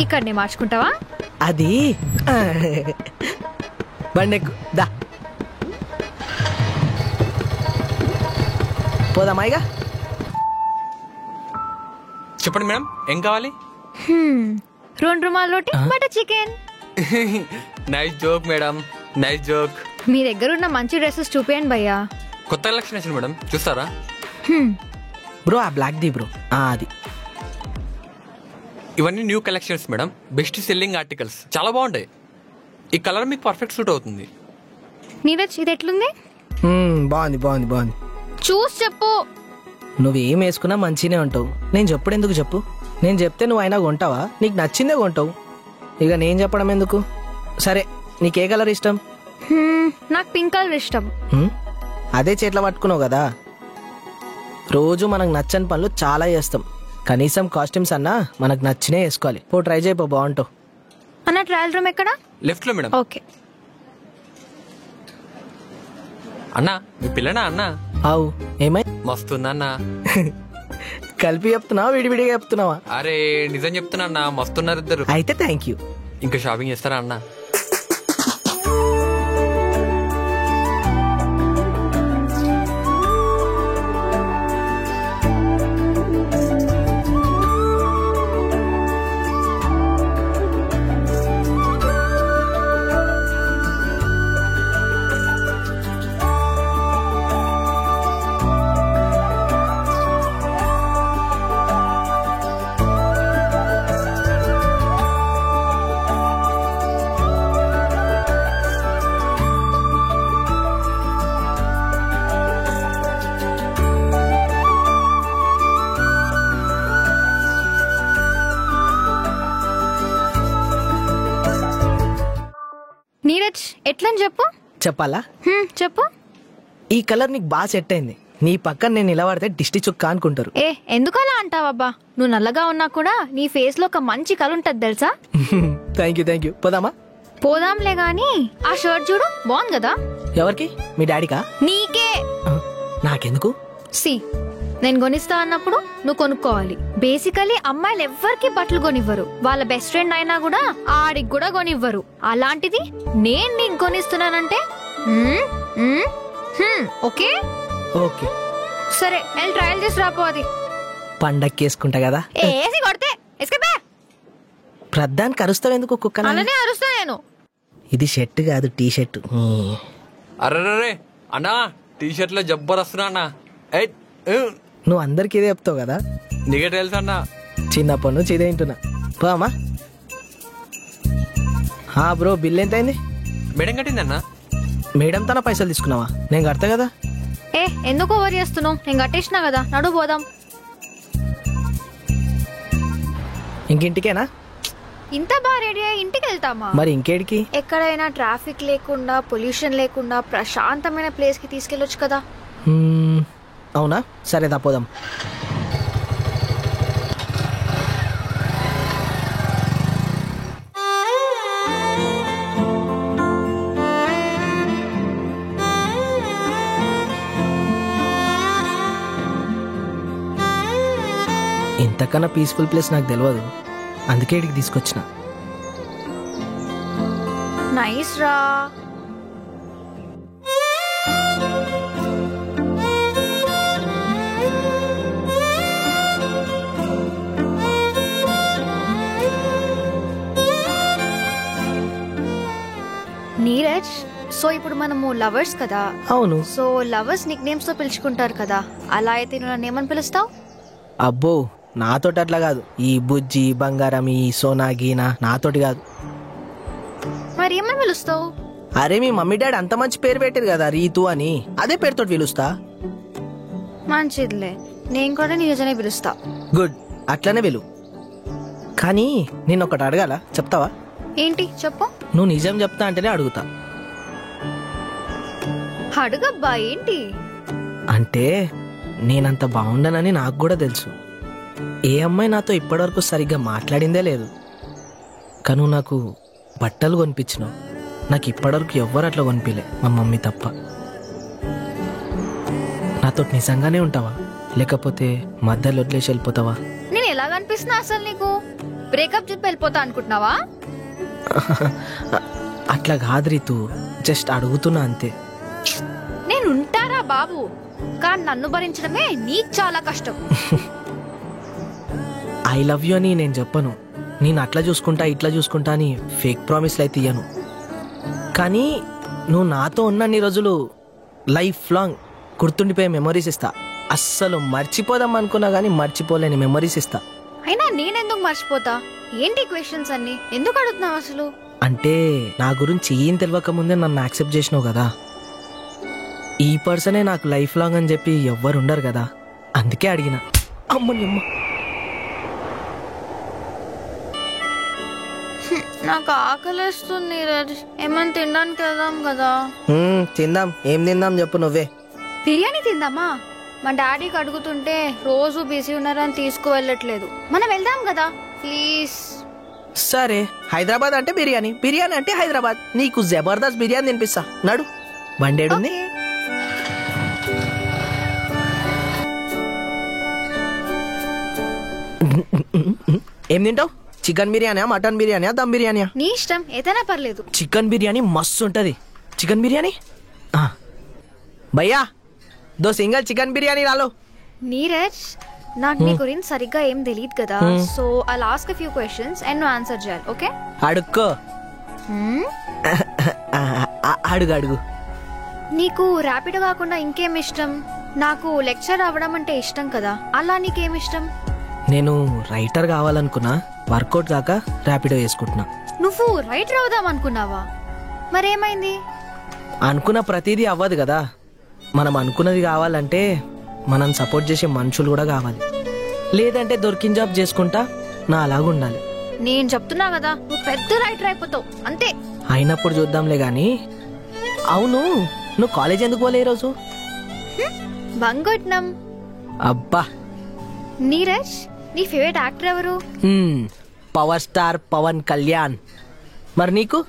ఇక్కడనే మార్చుకుంటావా? అది బండెక్కు దా, పోదాం హాయిగా. చెప్పండి మేడం, ఏం కావాలి? 2 rumal roti, butter chicken. Nice joke madam, nice joke. మీ దగ్గర ఉన్న మంచి డ్రెస్సెస్ చూపియండి భయ్యా. కొత్త కలెక్షన్ వచ్చింది మేడం, చూస్తారా? బ్రో ఆ బ్లాక్ ది బ్రో, అది. ఇవన్నీ new collections madam, best selling articles, చాలా బాగుంటాయి. ఈ కలర్ మీకు పర్ఫెక్ట్ సూట్ అవుతుంది. నీరజ్ ఇది ఎట్లుంది? బాగుంది బాగుంది బాగుంది. చూసి చెప్పు. నువ్వేం వేసుకున్నా మంచిగానే ఉంటావు, నేను చెప్పుడు ఎందుకు చెప్పు. నేను చెప్తే నువ్వు అయినా కొంటావా? నీకు నచ్చిందే కొంటావు, ఇక నేను చెప్పడం ఎందుకు. సరే నీకే కలర్ ఇష్టం? నాకు పింక్ కలర్ ఇష్టం. అదే చేతిలో పట్టుకున్నావు కదా. రోజు మనకు నచ్చని పనులు చాలా చేస్తాం, కనీసం కాస్ట్యూమ్స్ అన్నా మనకు నచ్చినే వేసుకోవాలి. పో ట్రై చేయపో, బాగుంటావు. అన్న ట్రయల్ రూమ్ ఎక్కడ? లెఫ్ట్ లో మేడం. ఓకే. అన్నా మీ పిల్లనా? అన్నా అవు ఏమై మస్తుందా అన్నా? కలిపి చెప్తున్నావా విడివిడిగా చెప్తున్నావా? అరే నిజం చెప్తున్నా అన్నా, మస్తున్నారు ఇద్దరు. అయితే థ్యాంక్ యూ. ఇంకా షాపింగ్ చేస్తారా అన్నా? నీరజ్ ఎట్లని చెప్పు. చెప్పాలా? చెప్పు. ఈ కలర్ నీకు బాగా సెట్ అయింది. నీ పక్కన నేను నిలబడితే దిష్టి చుక్క అనుకుంటారు. ఎందుకు అలా అంటావబ్బా? నువ్వు నల్లగా ఉన్నా కూడా నీ ఫేస్ లో ఒక మంచి కలర్ ఉంటది తెలుసా. Thank you. పోదామా? పోదాంలే గాని ఆ షర్ట్ చూడు బాగుంది కదా. ఎవరికి? మీ డాడీకా? నీకే. నాకెందుకు? సి నేను కొనిస్తా అన్నప్పుడు నువ్వు కొనుక్కోవాలి. బేసికలీ అమ్మాయిలు ఎవ్వరికి బట్టలు కొనివ్వరు. వాళ్ళ బెస్ట్ ఫ్రెండ్ అయినా కూడా ఆడికి కూడా కొనివ్వరు. అలాంటిది నేను నీకు కొనిస్తున్నానంటే ఓకే ఓకే సరే వెళ్ళి ట్రయల్ చేసి రాపోది. పండక్కి వేసుకుంటా కదా. ఏసి కొడితే ఎస్కేపే. ప్రద్దానికి అరుస్తావు ఎందుకు కుక్క? అలానే అరుస్తా నేను. ఇది షర్ట్ కాదు, టీ షర్ట్. అర్రే అన్నా, టీ షర్ట్ లో జబ్బర్ వస్తున్నా అన్నా. నువ్వు అందరికి ఇదే చెప్తావు కదా. నీకే తెలుసు అన్నా. చిన్నప్పటి నుంచి ఇదే వింటున్నా. పోమా? బ్రో బిల్ ఎంత అయింది? మేడం కట్టిందన్నా. మేడం తన పైసలు తీసుకున్నావా? నేను కడతా కదా. ఎందుకు ఓవర్ చేస్తున్నావు? నేను కట్టేసినా కదా, నడు పోదాం. ఇంకింటికేనా? ఇంత బాగా రెడీ అయ్యి ఇంటికి వెళ్తామా? మరి ఇంకేడికి? ఎక్కడైనా ట్రాఫిక్ లేకుండా పొల్యూషన్ లేకుండా ప్రశాంతమైన ప్లేస్ కి తీసుకెళ్ళొచ్చు కదా. అవునా? సరే దా పోదాం. ఇంతకన్నా పీస్ఫుల్ ప్లేస్ నాకు తెలియదు, అందుకే ఇక్కడికి తీసుకొచ్చిన. నైస్ రా. నీరజ్, సో ఇప్పుడు మనము లవర్స్ కదా. అవును. సో లవర్స్ నిక్ నేమ్స్ తో పిలుచుకుంటారు కదా, అలా అయితే నువ్వు నన్ను ఏమని పిలుస్తావు? అబ్బో, నాతోటి అట్లా కాదు. ఈ బుజ్జి, బంగారం, ఈ సోనా, గీనా నాతోటి కాదు. మరి ఏమని పిలుస్తావు? అరే మీ మమ్మీ డాడీ అంత మంచి పేరు పెట్టారు కదా, రీతు అని, అదే పేరుతో పిలుస్తా. మంచిదిలే, నేను కూడా నీరజనే పిలుస్తా. గుడ్, అట్లనే పిలు. కానీ నేను ఒకటి అడగాల, చెప్తావా? ఏంటి చెప్పు. నువ్వు నిజం చెప్తా అంటేనే అడుగుతా. అడుగబ్బా. ఏంటి అంటే నేనంత బాగుండనని నాకు కూడా తెలుసు. ఏ అమ్మాయి నాతో ఇప్పటివరకు సరిగ్గా మాట్లాడిందే లేదు. కానీ నాకు బట్టలు కొనిపించినావు. నాకు ఇప్పటివరకు ఎవ్వరు అట్లా కొనిపిలే, మా మమ్మీ తప్ప. నాతో నిజంగానే ఉంటావా, లేకపోతే మధ్యలో వదిలేసి వెళ్ళిపోతావా? నేను ఎలా కనిపిస్తున్నా అసలు నీకు? బ్రేకప్ చెప్పి వెళ్ళిపోతా అనుకుంటున్నావా? అట్లా కాదు రీతు, జస్ట్ అడుగుతున్నా అంతే. నేను ఉంటారా బాబు, కానీ నన్ను భరించడమే నీకు చాలా కష్టం. ఐ లవ్ యూ అని నేను చెప్పను. నేను అట్లా చూసుకుంటా ఇట్లా చూసుకుంటా అని ఫేక్ ప్రామిస్లు అయితే ఇయ్యను. కానీ నువ్వు నాతో ఉన్నన్ని రోజులు లైఫ్ లాంగ్ గుర్తుండిపోయే మెమరీస్ ఇస్తా. అస్సలు మర్చిపోదాం అనుకున్నా కానీ మర్చిపోలేని మెమరీస్ ఇస్తా. అయినా నేనెందుకు మర్చిపోతా? ఏంటి క్వశ్చన్స్ అన్ని ఎందుకు అడుగుతున్నావు అసలు? అంటే నా గురించి ఏం తెలియక ముందే నన్ను యాక్సెప్ట్ చేసినావు కదా. ఈ పర్సనే నాకు లైఫ్ లాంగ్ అని చెప్పి ఎవ్వరు ఉండరు కదా, అందుకే అడిగిన. అమ్మమ్మ, నాకు ఆకలిస్తుంది. ఏమైనా తినడానికి వెళ్దాం కదా. తిందాం. ఏం తిందాం చెప్పు నువ్వే. బిర్యానీ తిందామా? మా డాడీకి అడుగుతుంటే రోజు బిజీ ఉన్నారని తీసుకువెళ్ళట్లేదు. మనం వెళ్దాం కదా ప్లీజ్. సరే, హైదరాబాద్ అంటే బిర్యానీ, బిర్యానీ అంటే హైదరాబాద్. నీకు జబర్దస్త్ బిర్యానీ తినిపిస్తా. నడు. బండేడుంది. ఏం తింటావు? Chicken biryani, mutton biryani, dum biryani? నీ ఇష్టం, ఏదైనా పర్లేదు. చికెన్ బిర్యానీ మస్తు ఉంటది. చికెన్ బిర్యానీ భయ్యా, దో సింగల్ చికెన్ బిర్యానీ రాలో. నీరజ్, నాకు నీ గురించి సరిగ్గా ఏం తెలియదు కదా, so I'll ask few questions and నువ్వు ఆన్సర్ చేయాలి, ఓకే? అడుక్కో. అడుగు అడుగు. నీకు ర్యాపిడో కాకుండా ఇంకేం ఇష్టం? నాకు లెక్చర్ అవ్వడం అంటే ఇష్టం కదా, అలా నీకేం ఇష్టం? నేను రైటర్ కావాలనుకున్నా, వర్కౌట్ కాక ర్యాపిడో వేసుకుంటున్నా. నువ్వు రైటర్ అవుదాం అనుకున్నావా? మరేమైంది? అనుకున్న ప్రతిదీ అవ్వదు కదా. మనం అనుకున్నది కావాలంటే మనం సపోర్ట్ చేసే మనుషులు కూడా కావాలి. లేదంటే దొరికిన జాబ్ చేసుకుంటా నా అలాగుండాలి. నేను చెప్తున్నా కదా, నువ్వు పెద్ద రైటర్ అయిపోతావు అంతే. అయినప్పుడు చూద్దాంలే గాని. అవును, నువ్వు కాలేజ్ ఎందుకు పోలే ఈరోజు? బంగొట్నం. అబ్బా, నీరజ్, నీ ఫేవరెట్ యాక్టర్ ఎవరు? Power star Pawan Kalyan. మరి నీకు?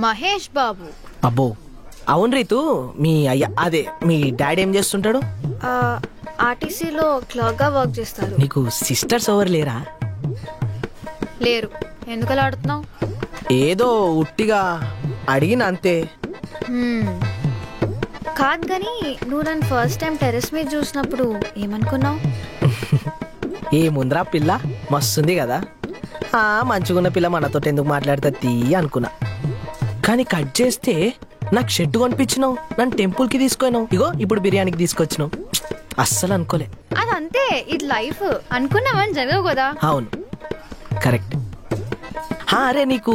మహేష్ బాబు. అబ్బో, అవును రీతు, మీ అయ్యా అదే మీ డాడీ ఏం చేస్తుంటాడు? ఆర్టీసీలో క్లర్క్ గా వర్క్ చేస్తారు. నీకు సిస్టర్స్ ఎవరు లేరా? లేరు. ఎందుకలా ఆడుతున్నావు? ఏదో ఉట్టిగా అడిగిన అంతే. కాదు గాని నువ్వు నన్ను ఫస్ట్ టైం టెర్రస్ మీద చూసినప్పుడు ఏమనుకున్నావు? ఏ ముందరా పిల్ల మస్తుంది కదా, మంచిగున్న పిల్ల మనతో ఎందుకు మాట్లాడుతుంది అనుకున్నా. కానీ కట్ చేస్తే నాకు షెడ్ కొనిపించినావు, నన్ను టెంపుల్ కి తీసుకున్నావు, ఇగో ఇప్పుడు బిర్యానీకి తీసుకొచ్చినావు. అస్సలు అనుకోలే. అదంతే, ఇది లైఫ్. అనుకున్నామని జరగవు కదా. అవును, కరెక్ట్. అరే, నీకు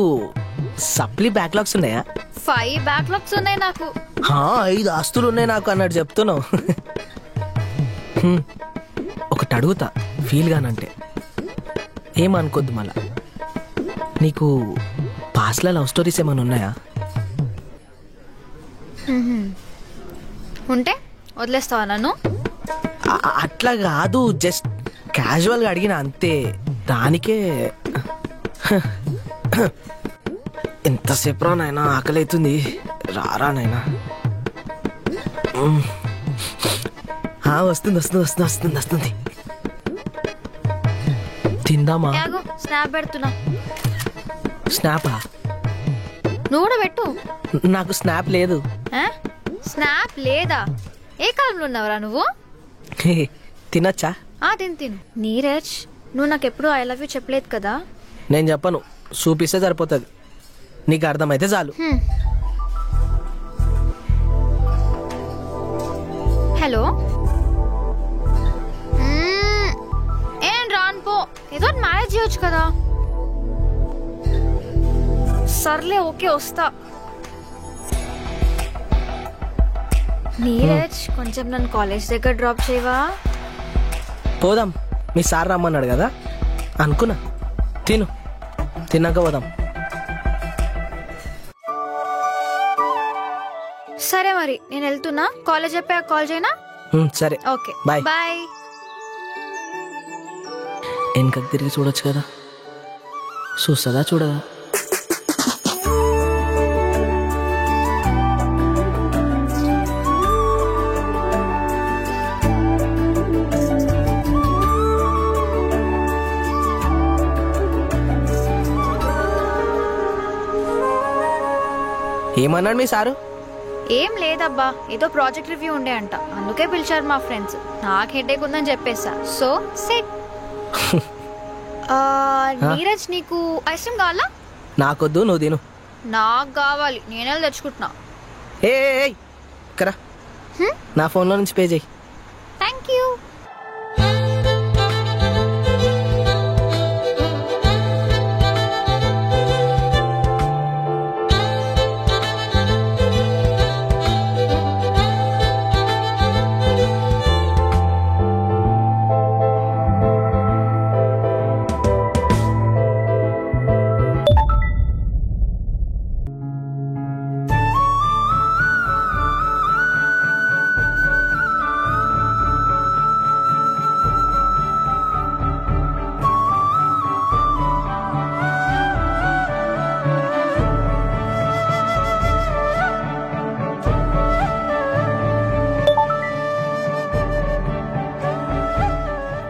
సప్లీ బ్యాక్లాగ్స్ ఉన్నాయా? 5 బ్యాక్లాగ్స్ ఉన్నాయి నాకు. 5 ఆస్తులు ఉన్నాయి నాకు అన్నట్టు చెప్తున్నావు. ఒకటి అడుగుతా, ఫీల్ గానంటే ఏమనుకోద్దు మళ్ళా. నీకు పాస్ట్లో లవ్ స్టోరీస్ ఏమైనా ఉన్నాయా? ఉంటే వదిలేస్తావా నన్ను? అట్లా కాదు, జస్ట్ క్యాజువల్గా అడిగిన అంతే. దానికే ఎంతసేపు రా నాయనా, ఆకలి అవుతుంది, రారా నాయనా. వస్తుంది వస్తుంది వస్తుంది వస్తుంది వస్తుంది. తిందామా? స్నాప్ పెడుతున్నా. స్నాపా? నువ్వు కూడా పెట్టు. నాకు స్నాప్ లేదు. స్నాప్ లేదా? ఏ కాలంలో ఉన్నావురా నువ్వు? తినచ్చా? తిను. నీరజ్, నువ్వు నాకు ఎప్పుడు ఐ లవ్ యూ చెప్పలేదు కదా. నేను చెప్పను, చూపిస్తే సరిపోతుంది. నీకు అర్థమైతే చాలు. హలో, ఏం రాను పో, ఏదో మ్యారేజ్ చేయొచ్చు కదా. సర్లే, ఓకే, వస్తా. నీరజ్, కొంచెం నన్ను కాలేజ్ దగ్గర డ్రాప్ చేయవా? పోదాం, మీ సార్ రమ్మన్నాడు కదా అనుకున్నా. తిన్నాక పోదాం. సరే మరి, నేను వెళ్తున్నా. కాలేజ్ అయిపోయాక కాల్ చేయనా? సరే, ఓకే, బాయ్. బాయ్. వెనకకి తిరిగి చూడొచ్చు కదా, చూస్తుందా చూడదా? ఏమన్నాడు మీ సారు? ఏం లేదబ్బా, ఏదో ప్రాజెక్ట్ రివ్యూ ఉండే అంట, అందుకే పిలిచారు మా ఫ్రెండ్స్. నాకు హెడేక్ ఉందని చెప్పేసా. So set. నీరజ్, నీకు ఐస్ క్రీమ్ కావాలా? నాకొద్దు, నువ్వు తిను. నాకు కావాలి, నేనే తెచ్చుకుంటున్నా. ఏ కరా, నా ఫోన్లో నుంచి పే చేయి. Thank you.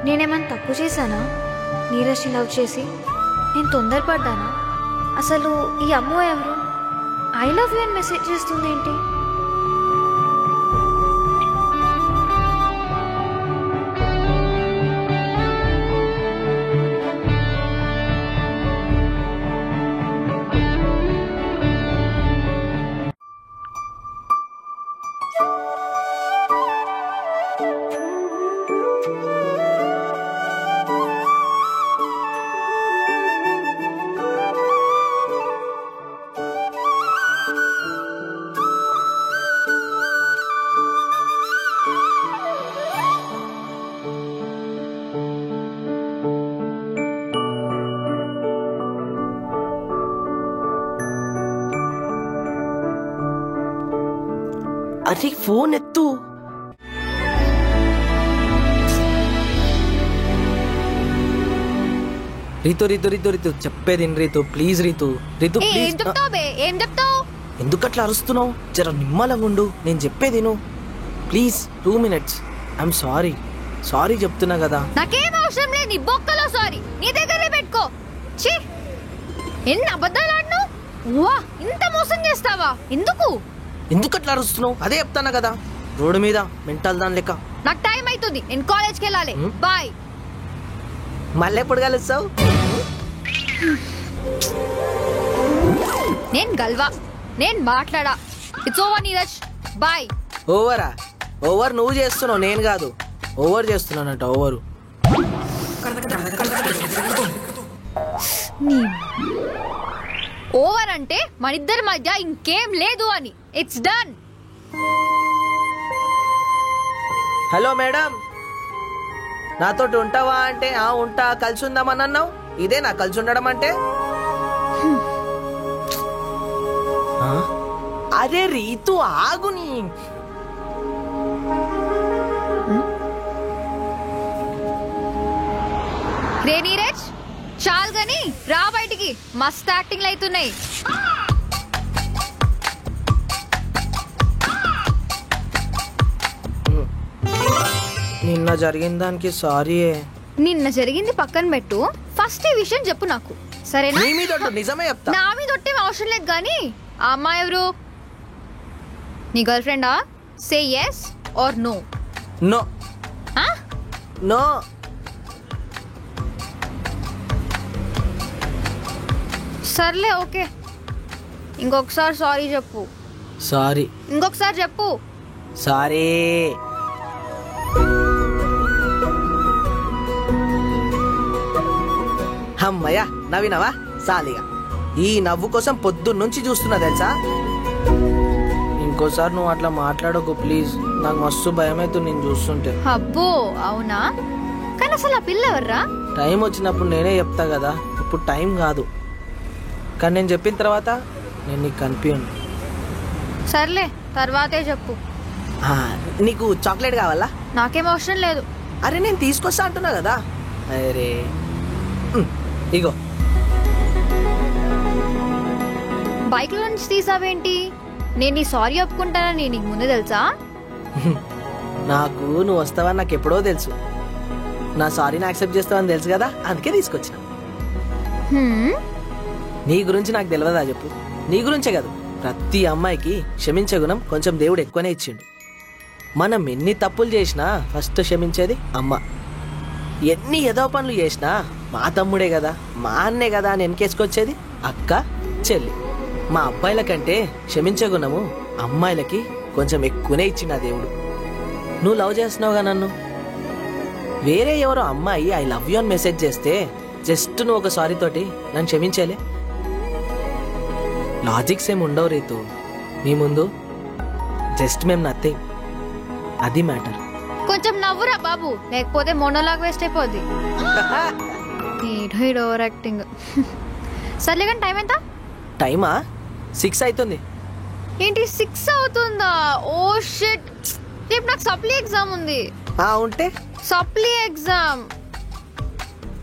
నేనేమన్నా తప్పు చేశానా నీరజ్ని లవ్ చేసి? నేను తొందరపడ్డానా? అసలు ఈ అమ్మ ఎవరు? ఐ లవ్ యూ అని మెసేజ్ చేస్తుంది ఏంటి? అరే ఫోన్ ఎత్తు. రీతు రీతు రీతు రీతు చెప్పేది రీతు, ప్లీజ్ రీతు. రీతు ఏం ప్లీజ్. చెప్తావు బే, ఏం చెప్తావు? ఎందుకు అట్లా అరుస్తున్నావు? జర నిమ్మలంగా ఉండు, నేను చెప్పేది నువ్వు. Please 2 minutes. I'm sorry, sorry చెప్తున్నా కదా. నాకేం అవసరం లేదు నీ బొక్కలో సారీ, నీ దగ్గరే పెట్టుకో. ఛీ, ఎన్ని అబద్ధాలు ఆడినావు? వా, ఇంత మోసం చేస్తావా? ఎందుకు? ఎందుకు అట్లా అరుస్తున్నావు? అదే చెప్తానా కదా, రోడ్డు మీద మెంటల్ దాని లెక్క. నాకు టైం అవుతుంది, నేను కాలేజ్కి వెళ్ళాలి. బాయ్. మళ్ళీ ఎప్పుడు కలుస్తావు? నేను గల్వా, నేను మాట్లాడా. It's over Neeraj, bye. ఓవరా? ఓవర్ నువ్వు చేస్తున్నావు, నేను కాదు. Over చేస్తున్నానంట, over. ఓవర్ అంటే మన ఇద్దరి మధ్య ఇంకేం లేదు అని. It's done. హలో మేడం, నాతో ఉంటావా అంటే ఆ ఉంటా, కలిసి ఉందామని అన్నావు. ఇదే నా కలిసి ఉండడం అంటే? ఆ? అరే రీతు ఆగుని. రే నీరజ్, చాలు గని రా బయటికి, మస్త్ యాక్టింగ్ అవుతున్నాయి. నిన్న జరిగిన దానికి సారీ. నిన్న జరిగింది పక్కన పెట్టు, ఫస్ట్ ఈ విషయం చెప్పు నాకు, సరేనా? నీ మీద ఒట్టు, నిజమే చెప్తా. నా మీద ఒట్టే అవసరం లేదు గానీ, ఆ అమ్మాయి ఎవరు? నీ గర్ల్ ఫ్రెండా? Say yes or no. No no. సర్లే, ఓకే. ఇంకొకసారి సారీ చెప్పు. సారీ. ఇంకొకసారి చెప్పు. సారీ. అమ్మయ్యా, నవ్వినవా? సాలిగా. ఈ నవ్వు కోసం పొద్దున్నుంచి చూస్తున్నా తెలుసా. ఇంకోసారి నువ్వు అట్లా మాట్లాడకు ప్లీజ్, నాకు మస్తు భయం అవుతుంది నేను చూస్తుంటే. అబ్బో, అవునా? కానీ అసలు ఆ పిల్ల ఎవర్రా? టైం వచ్చినప్పుడు నేనే చెప్తా కదా, ఇప్పుడు టైం కాదు. కానీ నేను చెప్పిన తర్వాత నేను నీకు కనిపించను. సర్లే, తర్వాతే చెప్పు. నీకు చాక్లెట్ కావాలా? నాకేం అవసరం లేదు. అరే నేను తీసుకొస్తా అంటున్నా కదా. అరే ఇగో. బైక్ లో నుంచి తీసావేంటి? నేను నీ సారీ ఒప్పుకుంటానని నీకు ముందే తెలుసా? నాకు నువ్వు వస్తావని నాకు ఎప్పుడో తెలుసు. నా సారీని యాక్సెప్ట్ చేస్తావని తెలుసు కదా, అందుకే తీసుకొచ్చిన. నీ గురించి నాకు తెలియదా చెప్పు? నీ గురించే కాదు, ప్రతి అమ్మాయికి క్షమించే గుణం కొంచెం దేవుడు ఎక్కువనే ఇచ్చిండు. మనం ఎన్ని తప్పులు చేసినా ఫస్ట్ క్షమించేది అమ్మ. ఎన్ని ఏదో పనులు చేసినా మా తమ్ముడే కదా, మా అన్నే కదా అని వెనకేసుకొచ్చేది అక్క, చెల్లి. మా అబ్బాయిల కంటే క్షమించే గుణము అమ్మాయిలకి కొంచెం ఎక్కువనే ఇచ్చిండు ఆ దేవుడు. నువ్వు లవ్ చేస్తున్నావుగా నన్ను, వేరే ఎవరో అమ్మాయి ఐ లవ్ యూ అని మెసేజ్ చేస్తే జస్ట్ నువ్వు ఒక సారీ తోటి నన్ను క్షమించేలే. లాజిక్స్ ఏమి ఉండవు రీతు మీ ముందు, జస్ట్ మేము నథింగ్, అది మ్యాటర్. కొంచెం నవ్వురా బాబు, లేకపోతే మోనోలాగ్ వేస్ట్ అయిపోద్ది. Over acting. సర్లే కానీ టైం ఎంత? టైమా 6 అవుతుంది. ఏంటి 6 అవుతుందా? ఓ షిట్, రేపు నాకు సప్లీ ఎగ్జామ్ ఉంది. ఉంటే సప్లీ ఎగ్జామ్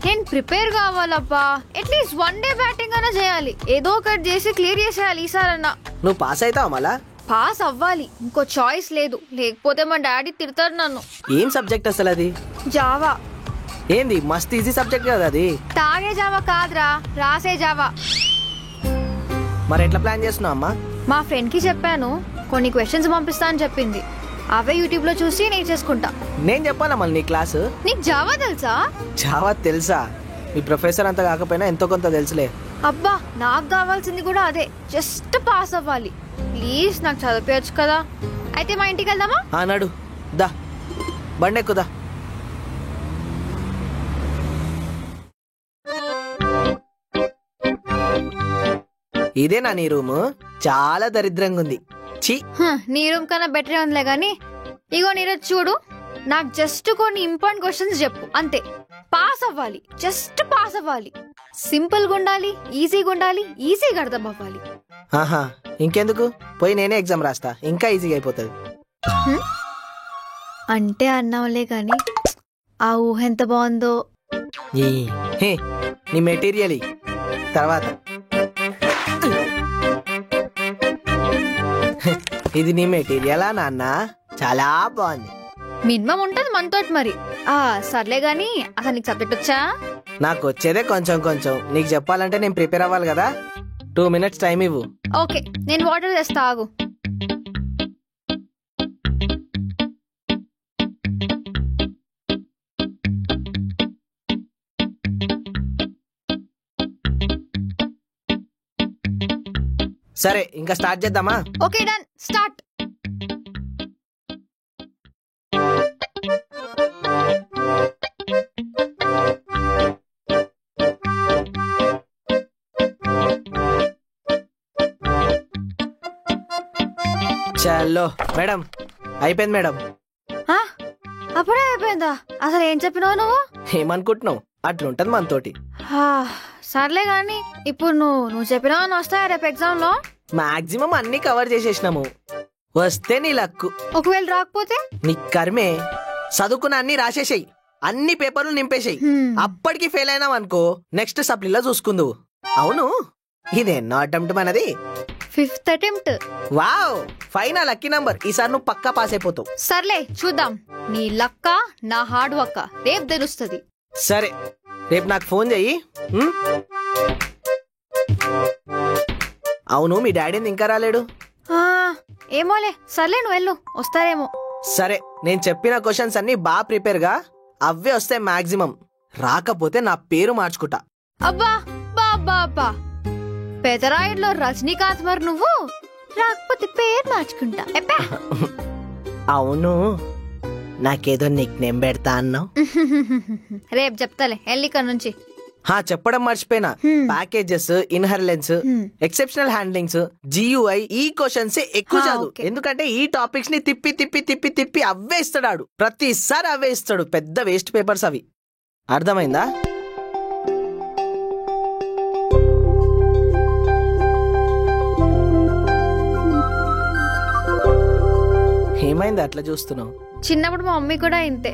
నేను ప్రిపేర్ కావాలబ్బా. అట్లీస్ట్ 1 day బ్యాటింగ్ అన్నా చేయాలి, ఏదో ఒకటి చేసి క్లియర్ చేసేయాలి ఈసారన్నా. నువ్వు పాస్ అవుతావా మళ్ళా? పాస్ అవ్వాలి, ఇంకో చాయిస్ లేదు, లేకపోతే మా డాడీ తిడతారు నన్ను. ఏం సబ్జెక్ట్ అసలు అది? జావా. ఏంది మస్త్ ఈజీ సబ్జెక్ట్ కదా అది. తాగే జావా కాదురా, రాసే జావా. మరి ఎట్లా ప్లాన్ చేస్తున్నావు అమ్మా? మా ఫ్రెండ్ కి చెప్పాను, కొన్ని క్వశ్చన్స్ పంపిస్తా అని చెప్పింది, అవే యూట్యూబ్ లో చూసి నేర్చేసుకుంటా. నేను చెప్పాలా మళ్ళీ నీ క్లాసు? నీకు జావా తెలుసా? జావా తెలుసా? మీ ప్రొఫెసర్ అంతా కాకపోయినా ఎంతో కొంత తెలుసులే. అబ్బా, నాకు కావాల్సింది కూడా అదే, జస్ట్ పాస్ అవ్వాలి. ప్లీజ్ నాకు చదివేయచ్చు కదా. అయితే మా ఇంటికి వెళ్దామా? నడు, దా బండెక్కుదా. ఇదేనా నీ రూము? చాలా దరిద్రంగా ఉంది. ఛీ, నీ రూమ్ కన్నా బెటరే ఉందిలే గానీ. ఇగో నీరజ్ చూడు, నాకు జస్ట్ కొన్ని ఇంపార్టెంట్ క్వశ్చన్స్ చెప్పు అంతే. పాస్ అవ్వాలి, జస్ట్ పాస్ అవ్వాలి. సింపుల్ గా ఉండాలి, ఈజీగా ఉండాలి, ఈజీగా అర్థం అవ్వాలి. ఇంకెందుకు, పోయి నేనే ఎగ్జామ్ రాస్తా, ఇంకా ఈజీగా అయిపోతుంది. అంటే అన్నావులే గాని ఆ ఊహ ఎంత బాగుందో. హే, నీ మెటీరియల్ తర్వాత ఇది నీ మెటీరియలా నాన్న? చాలా బాగుంది. మినిమం ఉంటది మనతోటి మరి. సర్లే గాని అసలు నీకు సబ్జెక్ట్ వచ్చా? నాకు వచ్చేదే కొంచెం కొంచెం. నీకు చెప్పాలంటే నేను ప్రిపేర్ అవ్వాలి కదా. 2 minutes టైం ఇవ్వు. ఓకే, నేను వాటర్ తెస్తా, ఆగు. సరే, ఇంకా స్టార్ట్ చేద్దామా? Okay, done, start. చలో మేడం, అయిపోయింది మేడం. అప్పుడే అయిపోయిందా? అసలు ఏం చెప్పినావు నువ్వు? ఏమనుకుంటున్నావు? అట్లుంటది మనతోటి. సర్లే గాని ఇప్పుడు నువ్వు చెప్పినావు అని వస్తాయా రేపు ఎగ్జామ్ లో? మాక్సిమం అన్ని కవర్ చేసేసినాము. వస్తే నీ లక్కు, ఒకవేళ రాకపోతే నీ కర్మే. చదువుకున్న అన్ని రాసేసాయి, అన్ని పేపర్లు నింపేసాయి. అప్పటికి ఫెయిల్ అయినావు అనుకో, నెక్స్ట్ సప్లీలో చూసుకుందువు. అవును, ఇదేన్నో అటెంప్ట్ మనది? 5th attempt. Wow, final lucky number. ఈసారి నువ్వు పక్కా పాస్ అయిపోతావు. సర్లే చూద్దాం, నీ లక్క నా హార్డ్ వర్క్ రేపు తెలుస్తుంది. సరే, రేపు నాకు ఫోన్ చెయ్యి. అవును, మీ డాడీని ఇంకా రాలేడు? ఏమోలే, సర్లే నువ్వు వెళ్ళు, వస్తారేమో. సరే, నేను చెప్పిన క్వశ్చన్స్ అన్ని బాగా ప్రిపేర్ గా, అవే వస్తాయి మాక్సిమం. రాకపోతే నా పేరు మార్చుకుంటా. అబ్బా బాబా, పెదరాయుడులో రజనీకాంత్ మరి నువ్వు, రాకపోతే పేరు మార్చుకుంటా. అవును, నాకేదో నిక్ నేమ్ పెడతా అన్నావు. రేపు చెప్తాలే, వెళ్ళి ఇక్కడ నుంచి. చెప్పడం మర్చిపోయినా. Packages, inheritance, exceptional handlings, GUI, ఈ క్వశ్చన్స్ ఎక్కువ చదువు. ఎందుకంటే ఈ టాపిక్స్ ని తిప్పి తిప్పి తిప్పి తిప్పి అవే ఇస్తాడు. ప్రతిసారి అవే ఇస్తాడు. పెద్ద వేస్ట్ పేపర్స్ అవి. అర్థమైందా? ఏమైంది అట్లా చూస్తున్నావు? చిన్నప్పుడు మా మమ్మీ కూడా ఇంతే,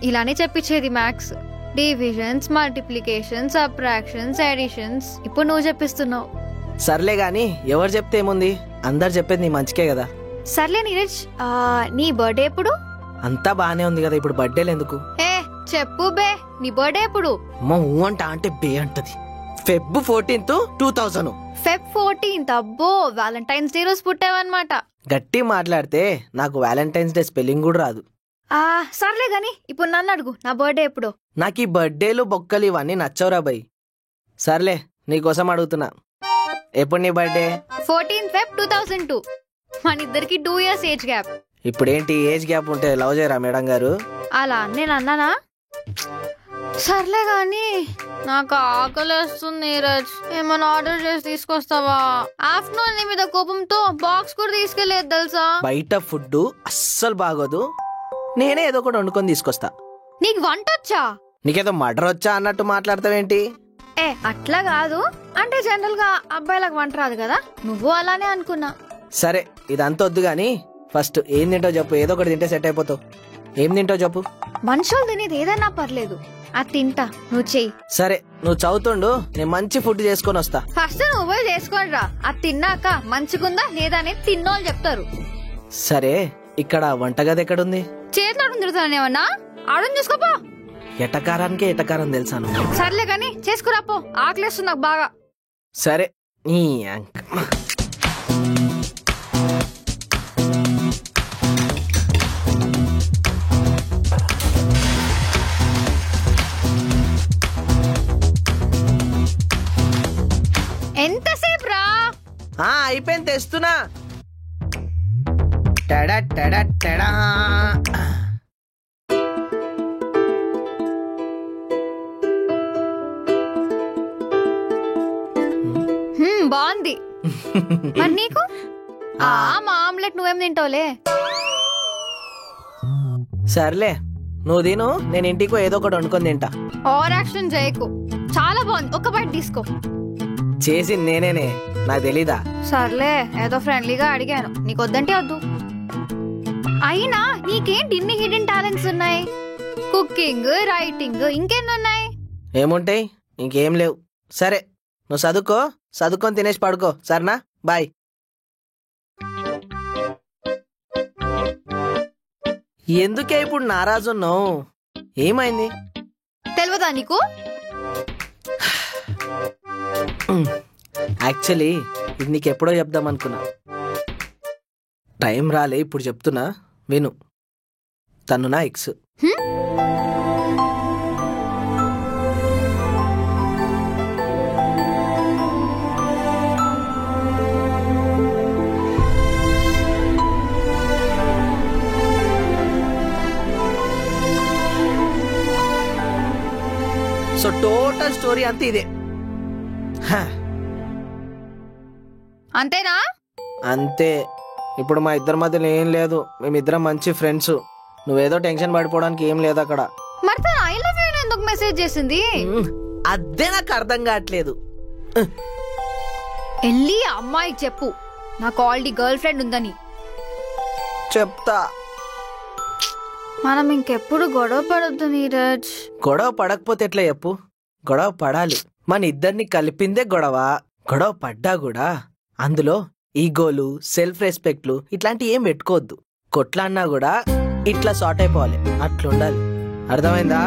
ఇలానే చెప్పించేది. Maths, divisions, multiplications, subtractions, additions. ఇప్పుడు నువ్వు చెప్పిస్తున్నావు. సర్లే గాని ఎవరు చెప్తే ఏముంది, అందరు చెప్పేది నీ మంచికే కదా. సర్లే నీరజ్, నీ బర్త్డే ఎప్పుడు? అంతా బానే ఉంది కదా, ఇప్పుడు బర్త్డేలు ఎందుకు? చెప్పు బే, నీ బర్త్డే ఎప్పుడు? అంట అంటే బే అంటది. Feb 14th 2000. Feb 14th. అబ్బో, వ్యాలంటైన్స్ డే రోజు పుట్టావన్నమాట. గట్టి మాట్లాడితే నాకు వ్యాలంటైన్స్ డే స్పెల్లింగ్ కూడా రాదు. సర్లే గాని ఇప్పుడు నన్ను అడుగు, నా బర్త్డే ఎప్పుడు? నాకు ఈ బర్త్డేలు బొక్కలు ఇవన్నీ నచ్చవురా బై. సర్లే, నీకోసం అడుగుతున్నా, ఎప్పుడు నీ బర్త్డే? 14th Feb 2002. మన ఇద్దరికి 2 years ఏజ్ గ్యాప్. ఇప్పుడేంటి ఏజ్ గ్యాప్ ఉంటే లవ్ చేయరా మేడం గారు? అలా నేను అన్నానా? సర్లే గాని నాకు ఆకలేస్తుంది నీరజ్, ఏమైనా ఆర్డర్ చేసి తీసుకొస్తావా? ఆఫ్టర్నూన్ నీ మీద కోపంతో బాక్స్ కూడా తీసుకెళ్లేదు తెలుసా. బయట ఫుడ్ అస్సలు బాగోదు, నేనే ఏదో ఒకటి వండుకొని తీసుకొస్తా. నీకు వంట వచ్చా? నీకేదో మర్డర్ వచ్చా అన్నట్టు మాట్లాడతావేంటి? అట్లా కాదు, అంటే జనరల్ గా అబ్బాయిలకు వంట రాదు కదా, నువ్వు అలానే అనుకున్నా. సరే, ఇదంతా వద్దు గాని ఫస్ట్ ఏం తింటావు చెప్పు. ఏదో ఒకటి తింటే సెట్ అయిపోతావు. ఏం తింటావు చెప్పు. మనుషులు తినేది ఏదైనా పర్లేదు, అది తింటా, నువ్వు చెయ్యి. సరే, నువ్వు చదువుతుండు, నేను మంచి ఫుడ్ చేసుకొని వస్తా. ఫస్ట్ నువ్వు చేసుకొని రా, అది తిన్నాక మంచిగుందా లేదా అనేది తిన్నోళ్ళు చెప్తారు. సరే, ఇక్కడ వంటగది ఎక్కడుంది? చేతిలో తిరుగుతానేమన్నా, ఆడని చూసుకోపో. ఎటకారానికే ఎటకారం తెలుసాను. సర్లే గాని చేసుకురాపో, ఆకలేస్తుంది నాకు బాగా. సరే, నీ ఎంతసేపు రా? అయిపోయింది, తెస్తున్నా. Ta-da ta-da ta-da. బాగుంది. మరి నీకు? మా ఆమ్లెట్ నువ్వేం తింటావులే. సర్లే, నువ్వు తిను, నేను ఇంటికో ఏదో ఒకటి వండుకొని తింటా. ఓవర్ యాక్షన్ చేయకు, చాలా బాగుంది, ఒక బైట్ తీసుకో. చేసింది నేనేనే, నాకు తెలీదా? సర్లే, ఏదో ఫ్రెండ్లీగా అడిగాను, నీకు వద్దంటే వద్దు. అయినా నీకేంటి ఇన్ని హిడెన్ టాలెంట్స్ ఉన్నాయి? కుకింగ్, రైటింగ్, ఇంకెన్ని ఉన్నాయి? ఏముంటాయి? ఇంకేం లేవు. సరే నువ్వు చదువుకొని తినేసి పడుకో, సరేనా? బాయ్. ఎందుకే ఇప్పుడు నారాజు ఉన్నావు? ఏమైంది? తెలియదా నీకు? యాక్చువల్లీ ఇది నీకు ఎప్పుడో చెప్దాం అనుకున్నా, టైం రాలే. ఇప్పుడు చెప్తున్నా విను. తను నా ఎక్స్. సో టోటల్ స్టోరీ అంతే ఇదే. అంతేనా? అంతే. ఇప్పుడు మా ఇద్దరి మధ్యలో ఏం లేదు, మేమిద్దరం మంచి ఫ్రెండ్స్. నువ్వేదో టెన్షన్ పడిపోవడానికి ఏం లేదు అక్కడ. మరి తను ఐ లవ్ యూ ఎందుకు మెసేజ్ చేసింది? అదే నాకు అర్థం కావట్లేదు. వెళ్ళి అమ్మాయికి చెప్పు నాకు ఆల్రెడీ గర్ల్ ఫ్రెండ్ ఉందని. చెప్తా. మనం ఇంకెప్పుడు గొడవ పడొద్దు నీరజ్. గొడవ పడకపోతే ఎట్లా చెప్పు? గొడవ పడాలి. మన ఇద్దరిని కలిపిందే గొడవ. గొడవ పడ్డా కూడా అందులో ఈగోలు, సెల్ఫ్ రెస్పెక్ట్లు ఇట్లాంటివి ఏం పెట్టుకోవద్దు. కొట్లాడినా కూడా ఇట్లా సార్ట్ అయిపోవాలి, అట్లుండాలి. అర్థమైందా?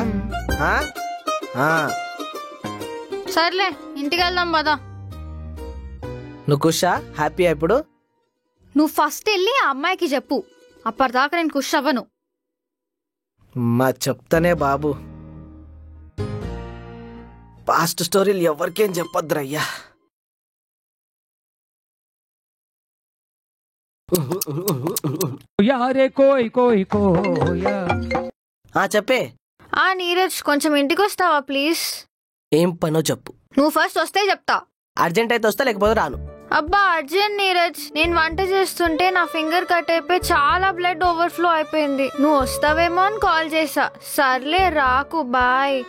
సర్లే ఇంటికి వెళ్దాం పదా. నువ్వు ఖుషా, హ్యాపీ? ఇప్పుడు నువ్వు ఫస్ట్ వెళ్ళి ఆ అమ్మాయికి చెప్పు, అప్పటిదాకా నేను ఖుష్ అవ్వను. మా చెప్తానే బాబు. పాస్ట్ స్టోరీలు ఎవరికేం చెప్పొద్దురయ్యా. చెప్పే. నీరజ్ కొంచెం ఇంటికి వస్తావా ప్లీజ్? ఏం పనో చెప్పు. నువ్వు ఫస్ట్ వస్తే చెప్తా. అర్జెంట్ అయితే వస్తా, లేకపోతే రాను. అబ్బా అర్జెంట్ నీరజ్, నేను వంట చేస్తుంటే నా ఫింగర్ కట్ అయిపోయి చాలా బ్లడ్ ఓవర్ఫ్లో అయిపోయింది. నువ్వు వస్తావేమో అని కాల్ చేసా. సర్లే రాకు, బాయ్.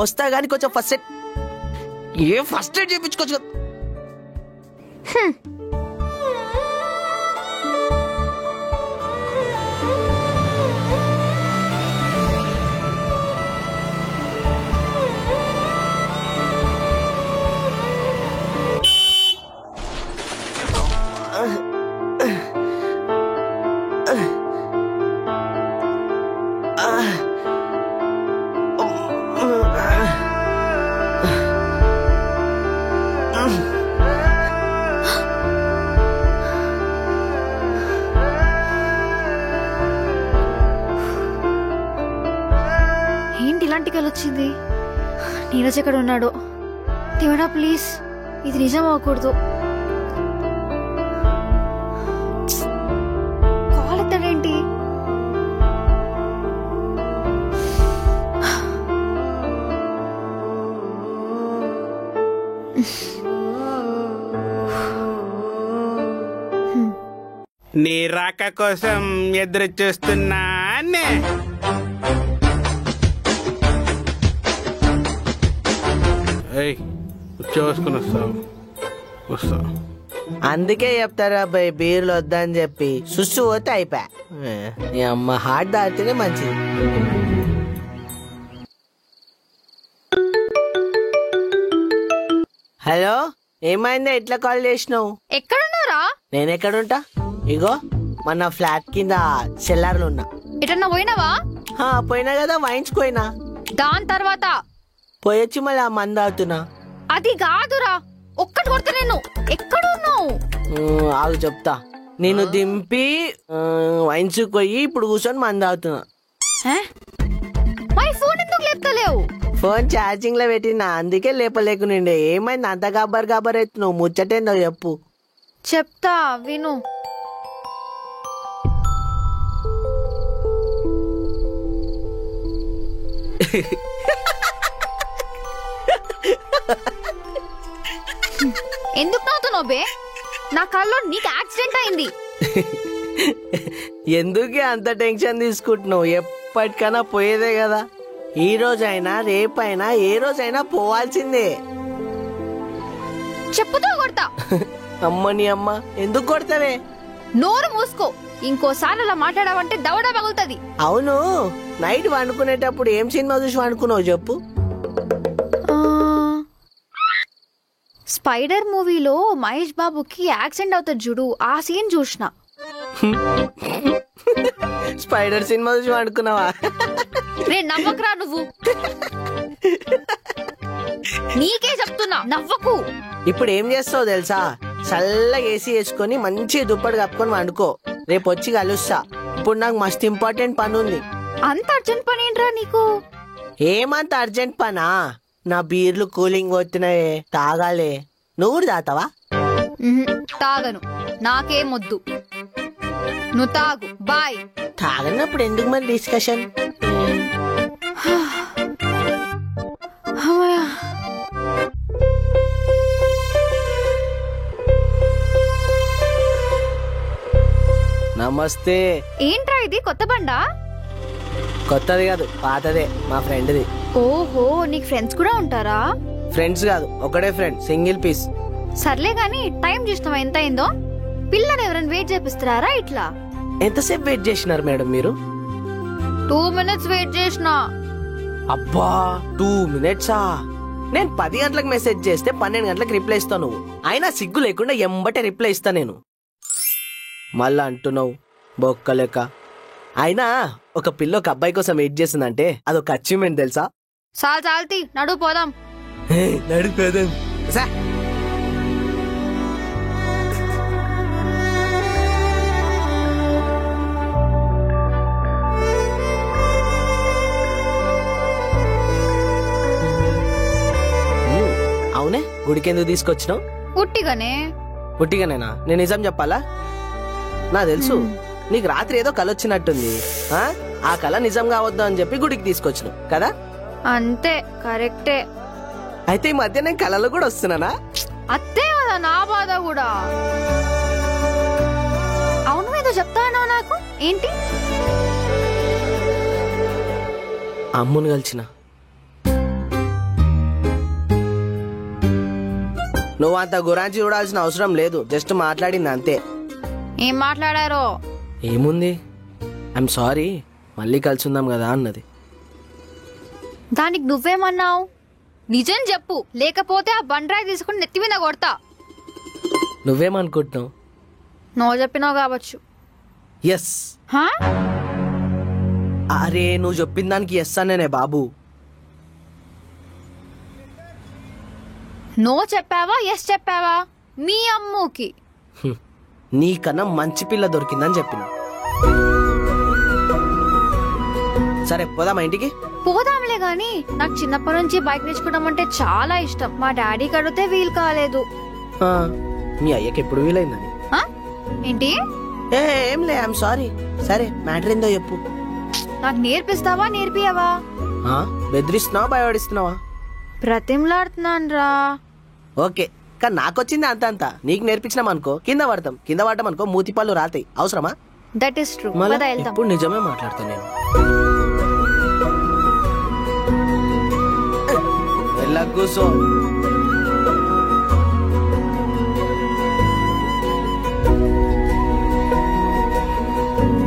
వస్తా గానీ కొంచెం ఫస్ట్ ఎయిడ్ చేయించుకోవచ్చు. ఏంటి ఇలాంటి కల వచ్చింది? నీరజ్ ఎక్కడ ఉన్నాడు? దేవుడా ప్లీజ్ ఇది నిజం అవ్వకూడదు. కాల్ ఎత్తాడేంటి? నీ రాక కోసం ఎదురు చూస్తున్నానే. వచ్చేసుకుని వస్తా. అందుకే చెప్తారా అబ్బాయి బీర్లు వద్దని చెప్పి. సుస్సు పోతే అయిపోయా. ఈ అమ్మ హార్ట్ దాటితేనే మంచిది. హలో, ఏమైందా? ఎట్లా కాల్ చేసినావు? ఎక్కడున్నారా? నేనెక్కడుంటా? ఇగో మన ఫ్లాట్ కింద సెల్లార్లు ఉన్నా. ఎటన్నా పోయినావా? పోయినా కదా, వాయించుకోయినా. దాని తర్వాత పోయొచ్చి మళ్ళీ ఆ మంది అవుతున్నా. అది కాదురా, ఒక్కటి కొడతా నేను. ఎక్కడున్నావు? ఆగు చెప్తా. నేను దింపి వాయించుకోయి ఇప్పుడు కూర్చొని మంది అవుతున్నా. మై ఫోన్ ఎందుకు లేపుతలేవు? ఫోన్ ఛార్జింగ్ లో పెట్టినా, అందుకే లేపలేకునిండే. ఏమైంది అంత గబ్బర్ అవుతున్నావు? ముచ్చటేందో చెప్పు. చెప్తా విను. ఎందుకు నవ్వుతున్నావు బే? నా కల్లో నీకు యాక్సిడెంట్ అయింది. ఎందుకే అంత టెన్షన్ తీసుకుంటున్నావు? ఎప్పటికైనా పోయేదే కదా. ఈ రోజైనా రేపైనా ఏ రోజైనా పోవాల్సిందే. చెప్పుతో కొడతా. అమ్మ నీ అమ్మ, ఎందుకు కొడతావే? నోరు మూసుకో. ఇంకోసారి అలా మాట్లాడావంటే దవడ పగులుతుంది. అవును, నైట్ వండుకునేటప్పుడు ఏం సినిమా చూసి వండుకున్నావు చెప్పు. స్పైడర్ మూవీలో మహేష్ బాబుకి యాక్సిడెంట్ అవుతుంది చూడు, ఆ సీన్ చూసిన. స్పైడర్ సినిమా చూసి వండుకున్నావా? నేను నవ్వకరా నువ్వు. నీకే చెప్తున్నా నవ్వకు. ఇప్పుడు ఏం చేస్తావు తెలుసా? చల్లగా ఏసీ వేసుకొని మంచి దుప్పటి కప్పుకొని వండుకో. రేపు వచ్చి కలుస్తా. ఇప్పుడు నాకు మస్తు ఇంపార్టెంట్ పని ఉంది. అంత అర్జెంట్ పని ఏంట్రా నీకు? ఏమంత అర్జెంట్ పనా? నా బీర్లు కూలింగ్ పోతున్నాయే, తాగాలే. నువ్వు కూడా తాతావా? తాగను, నాకేమొద్దు. నువ్వు తాగు, బాయ్. తాగనప్పుడు ఎందుకు మరి డిస్కషన్? నమస్తే. ఏంట్రా ఇది, కొత్త బండా? కొత్తది కాదు, పాతదే, మా ఫ్రెండ్ది. ఓహో, నీకు ఫ్రెండ్స్ కూడా ఉంటారా? ఫ్రెండ్స్ కాదు, ఒకటే ఫ్రెండ్, సింగిల్ పీస్. సర్లే గాని టైం చూసినావా ఎంత అయిందో? పిల్లని ఎవరైనా వెయిట్ చేపిస్తారా ఇట్లా? ఎంతసేపు వెయిట్ చేసినారు మేడం మీరు? 2 minutes వెయిట్ చేసినా. అబ్బా, 2 minutes? నేను 10 గంటలకు మెసేజ్ చేస్తే 12 గంటలకు రిప్లై ఇస్తావు నువ్వు. అయినా సిగ్గు లేకుండా ఎంబటే రిప్లై ఇస్తా నేను. మళ్ళా అంటున్నావు బొక్క లెక్క. అయినా ఒక పిల్ల ఒక అబ్బాయి కోసం వెయిట్ చేస్తుందంటే అదొక అచీవ్మెంట్ తెలుసా? చాల్తీ నడు పోదాం. నడిపోదాం. అవునే, గుడికెందుకు తీసుకొచ్చినావు? ఉట్టిగానే. ఉట్టిగానేనా? నేను నిజం చెప్పాలా? నా తెలుసు నీకు రాత్రి ఏదో కల వచ్చినట్టుంది. ఆ కళ నిజం కావద్దు అని చెప్పి గుడికి తీసుకొచ్చినావు కదా? అంతే, కరెక్టే. అయితే ఈ మధ్య నేను కళలో కూడా వస్తున్నానా? అత్తే కదా నా బాధ కూడా. అవును, ఏదో చెప్తానో నాకు. ఏంటి? అమ్ముని కలిసిన. నువ్వు అంత గురాంచి చూడాల్సిన అవసరం లేదు, జస్ట్ మాట్లాడింది అంతే. ఏం మాట్లాడారో? ఏముంది, ఐఎమ్ సారీ, మళ్ళీ కలిసి ఉందాం కదా అన్నది. దానికి నువ్వేమన్నావు? నిజం చెప్పు, లేకపోతే ఆ బండరాయి తీసుకుని నెత్తి మీద కొడతా. నువ్వేమనుకుంటున్నావు? నువ్వు చెప్పినావు కావచ్చు. ఎస్. హా? అరే, నువ్వు చెప్పిన దానికి ఎస్ అనే బాబు. నో చెప్పావా ఎస్ చెప్పావా? మీ అమ్ముకి నీకన్నా మంచి పిల్ల దొరికిందని చెప్పిన. సరే పోదామా ఇంటికి? పోదాంలే గాని, నాకు చిన్నప్పటి నుంచి బైక్ నేర్చుకోవడం అంటే చాలా ఇష్టం. మా డాడీ కడితే వీలు కాలేదు. మీ అయ్యకి ఎప్పుడు వీలైందని? ఏంటి? ఏంలే, ఐఎమ్ సారీ. సరే మ్యాటర్ ఏందో చెప్పు. నాకు నేర్పిస్తావా నేర్పియవా? బెదిరిస్తున్నావా భయపడిస్తున్నావా? బ్రతిమలాడుతున్నాను రా. ఓకే, కానీ నాకొచ్చింది అంత. నీకు నేర్పించినాం అనుకో కింద పడతాం, కింద పడటం అనుకో మూతిపాలు రాతాయి. అవసరమా? That is true. ఇప్పుడు నిజమే మాట్లాడతా నేను. ఎలా కూసో.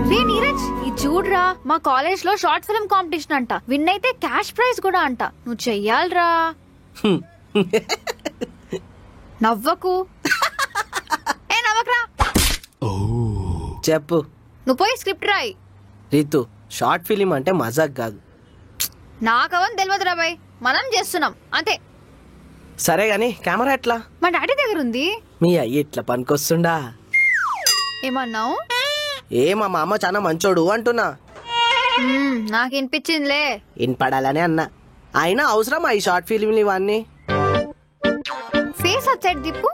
రే నీరజ్, ఇది చూడరా, మా కాలేజ్ లో షార్ట్ ఫిల్మ్ కాంపిటీషన్ అంట. విన్ అయితే క్యాష్ ప్రైజ్ కూడా అంట. నువ్వు చెయ్యాలరా. నవ్వకు. ఏ నవ్వకరా. చెప్పు. నువ్వు పోయి స్క్రిప్ట్ రాయి. రీతు, షార్ట్ ఫిలిం అంటే మజాక్ కాదు. నాకవని తెలియదు రా బాయ్, మనం చేస్తున్నాం అంతే. సరే గాని కెమెరా ఎట్లా? మా డాడీ దగ్గర ఉంది. మీ అయ్యి ఇట్లా పనికొస్తుండా? ఏమన్నావు? మా మామ చాలా మంచోడు అంటున్నా. నాకు వినిపించిందిలే. వినపడాలనే అన్నా. అయినా అవసరమా ఈ షార్ట్ ఫిలింలు ఇవన్నీ? ఫేస్ అప్సైడ్ దిప్పు.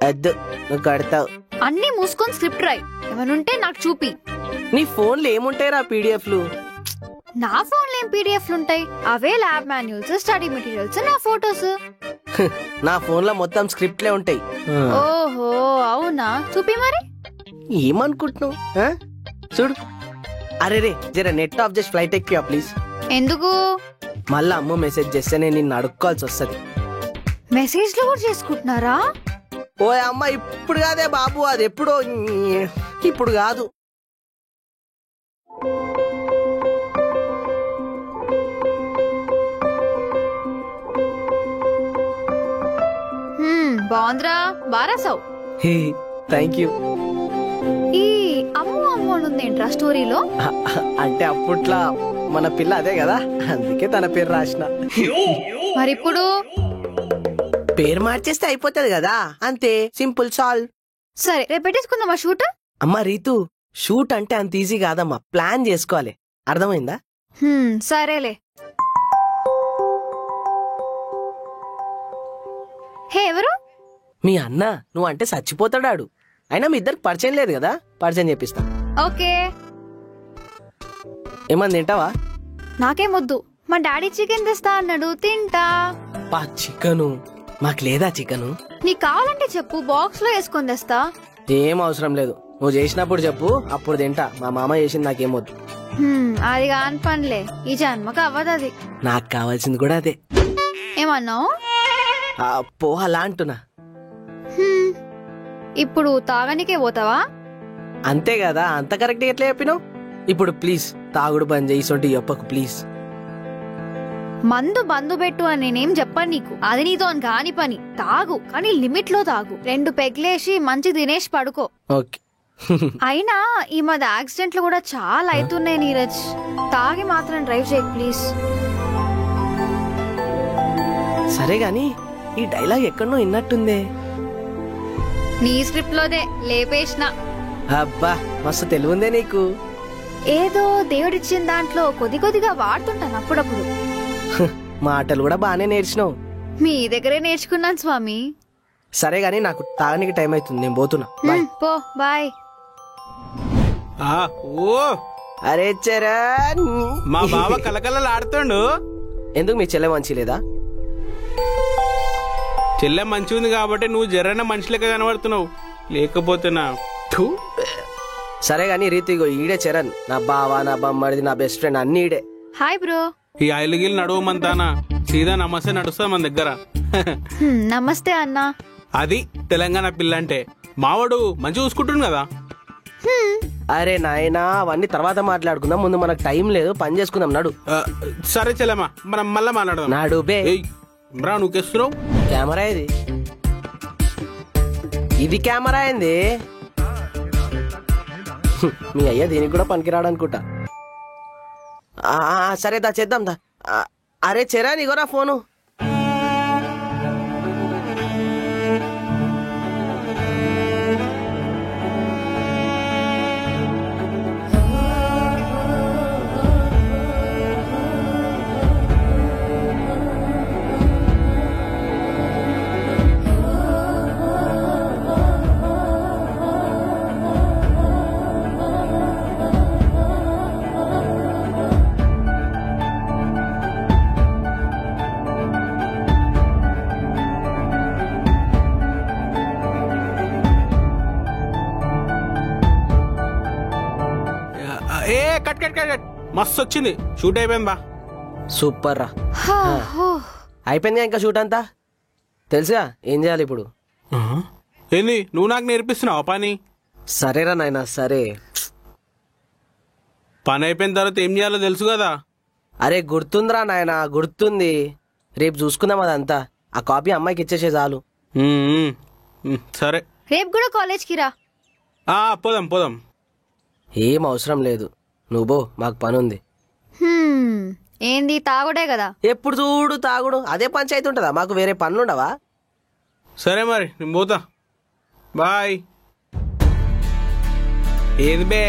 వద్దు, నువ్వు కడతావు. అన్ని మూసుకొని స్క్రిప్ట్ రాయి. ఏమనుంటే నాకు చూపి. నీ ఫోన్లో ఏముంటాయిరా పీడిఎఫ్లు? నా ఫోన్ లో ఏం పీడిఎఫ్లు ఉంటాయి? అవే ల్యాబ్ మాన్యువల్స్, స్టడీ మెటీరియల్స్, నా ఫోటోస్. నా ఫోన్ లో మొత్తం స్క్రిప్ట్లే ఉంటాయి. ఓహో అవునా? చూపి మరి. ఏమనుకుంటున్నావు? చూడు. అరే రే, జర నెట్ ఆఫ్ చేసి ఫ్లైట్ ఎక్కియా ప్లీజ్. ఎందుకు? మళ్ళా అమ్మ మెసేజ్ చేస్తే నేను నిన్ను అడుక్కోవాల్సి వస్తుంది. మెసేజ్ లో కూడా చేసుకుంటున్నారా? ఓ అమ్మ ఇప్పుడు కాదే బాబు, అది ఎప్పుడో, ఇప్పుడు కాదు. బాగుందిరా, బారాసావు. Thank you. ఈ అమ్ము అమ్ము అని ఉందేంట్రా స్టోరీలో? అంటే అప్పట్లో మన పిల్ల అదే కదా, అందుకే తన పేరు రాసిన. మరిప్పుడు పేరు మార్చేస్తే అయిపోతుంది కదా, అంతే, సింపుల్ సాల్వ్. సరే రేపు పెట్టేసుకుందామా షూట్? అమ్మా రీతు, షూట్ అంటే అంత ఈజీ కాదమ్మా, ప్లాన్ చేసుకోవాలి, అర్థమైందా? సరేలే. హే ఎవరు? మీ అన్న, నువ్వు అంటే చచ్చిపోతాడాడు. అయినా మీ ఇద్దరికి పరిచయం లేదు కదా, పరిచయం చేపిస్తా. ఓకే. ఏమన్నా తింటావా? నాకేమొద్దు, మా డాడీ చికెన్ తెస్తా అన్నాడు, తింటా. పా చికెను, మాకు లేదా చికెను? నీకు కావాలంటే చెప్పు, బాక్స్ లో వేసుకొని తెస్తా. ఏం అవసరం లేదు, నువ్వు చేసినప్పుడు చెప్పు, అప్పుడు తింటా. మా మామ చేసింది నాకేమొద్దు. అది కాని పనిలే, ఈ జన్మకు అవ్వదు అది. నాకు కావాల్సింది కూడా అదే. ఏమన్నావు? పో అలా అంటున్నా. ఇప్పుడు తాగనికే పోతావా? అంతే కదా, అంత కరెక్ట్ ఎట్లా చెప్పినావు? ఇప్పుడు ప్లీజ్ తాగుడు బంద్ చేసి చెప్పకు ప్లీజ్. మందు బందు పెట్టు అని నేనేం చెప్పాను నీకు, అది నీతో కాని పని. తాగు, కానీ లిమిట్ లో తాగు. 2 పెగ్లేసి మంచి తినేసి పడుకో. ఓకే. అయినా ఈ మధ్య యాక్సిడెంట్లు కూడా చాలా అవుతున్నాయి నీరజ్. తాగి మాత్రం డ్రైవ్ చేయ ప్లీజ్. సరే గాని ఈ డైలాగ్ ఎక్కడనో విన్నట్టుందే. నీ స్క్రిప్ట్ లోదే లేపేసిన. అబ్బా మస్తు తెలివుందే నీకు. ఏదో దేవుడిచ్చిన దాంట్లో కొద్దిగా వాడుతుంటాను అప్పుడప్పుడు. మాటలు కూడా బానే నేర్చినావు. మీ దగ్గరే నేర్చుకున్నాను స్వామి. సరే గాని నాకు తాగనికి టైం అవుతుంది, నేను పోతున్నా. బాయ్. పో బాయ్. ఓ అరే చరణ్, మా బావ కలకలలాడుతుండు. ఎందుకు మీ చెల్లె మంచి లేదా? చెల్లె మంచి ఉంది కాబట్టి నువ్వు జర్రైన మనిషి లెక్క కనబడుతున్నావు, లేకపోతే నా థూ. సరే గాని రీతిగో, ఈడే చరణ్, నా బావ, నా బొమ్మడిది, నా బెస్ట్ ఫ్రెండ్, అన్ని ఈడే. Hi bro. ఈ ఆయిల్గిల్ నడవమంతానా, సీదా నమస్తే నడుస్తా మన దగ్గర. నమస్తే అన్నా. అది తెలంగాణ పిల్ల అంటే. మావాడు మంచి చూసుకుంటుంది కదా. అరే నాయనా, అవన్నీ తర్వాత మాట్లాడుకుందాం, ముందు మనకు టైం లేదు, పని చేసుకుందాం, నడు. సరే చెల్లెమ్మా, మనం మళ్ళా మాట్లాడదాం. నాడు బే. రా నువ్వుకేస్తున్నావు. కెమెరా ఇది, ఇది కెమెరా ఏంది? మీ అయ్యా దీనికి కూడా పనికిరాడు అనుకుంటా. సరే దా చేద్దాం దా. అరే చరణ్, ఇగోరా phone. Cut cut cut cut, మస్తు వచ్చింది, షూట్ అయిపోయింది బా. సూపర్ రా. అయిపోయిందిగా ఇంకా షూట్ అంతా. తెలుసుగా ఏం చేయాలి ఇప్పుడు. ఏంది నువ్వు నాకు నేర్పిస్తున్నావు పని? సరేరా నాయనా, సరే. పని అయిపోయిన తర్వాత ఏం చేయాలో తెలుసు కదా. అరే గుర్తుందిరా నాయనా, గుర్తుంది. రేపు చూసుకుందాం అదంతా. ఆ కాపీ అమ్మాయికి ఇచ్చేసే చాలు. సరే, రేపు కూడా కాలేజ్కి రా. పోదాం పోదాం. ఏం అవసరం లేదు, నువ్వు మాకు పని ఉంది. ఏంది తాగుడే కదా, ఎప్పుడు చూడు తాగుడు, అదే పంచాయతీ ఉంటుందా? మాకు వేరే పనులుండవా? సరే మరి నేను పోతా, బాయ్. ఏది బే?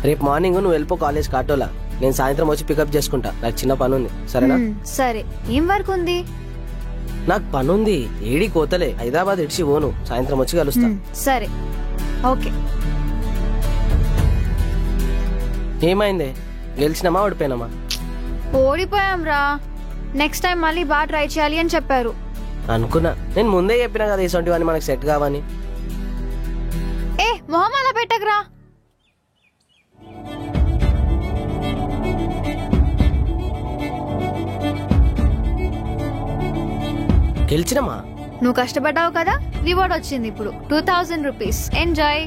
రేపు మార్నింగ్ నువ్వు వెళ్ళిపో కాలేజ్ ఆటోలా. నేను సాయంత్రం వచ్చి పికప్ చేసుకుంటా, నాకు చిన్న పని ఉంది, సరేనా? సరే. ఏం వర్క్ ఉంది? నాకు పని ఉంది, ఏడి కోతలే, హైదరాబాద్ ఇడిచి పోను, సాయంత్రం వచ్చి కలుస్తా. సరే ఓకే. ఏమైంది, గెలిచినామా ఓడిపోయినామా? ఓడిపోయాం రా. నెక్స్ట్ టైం మళ్ళీ బాగా ట్రై చేయాలి అని చెప్పారు. అనుకున్నా, నేను ముందే చెప్పినా కదా ఇటువంటివన్నీ మనకు సెట్ కావని. పెట్టకరా. గెలిచినమా? నువ్వు కష్టపడ్డావు కదా, రివార్డ్ వచ్చింది ఇప్పుడు 2000 రూపీస్. ఎంజాయ్.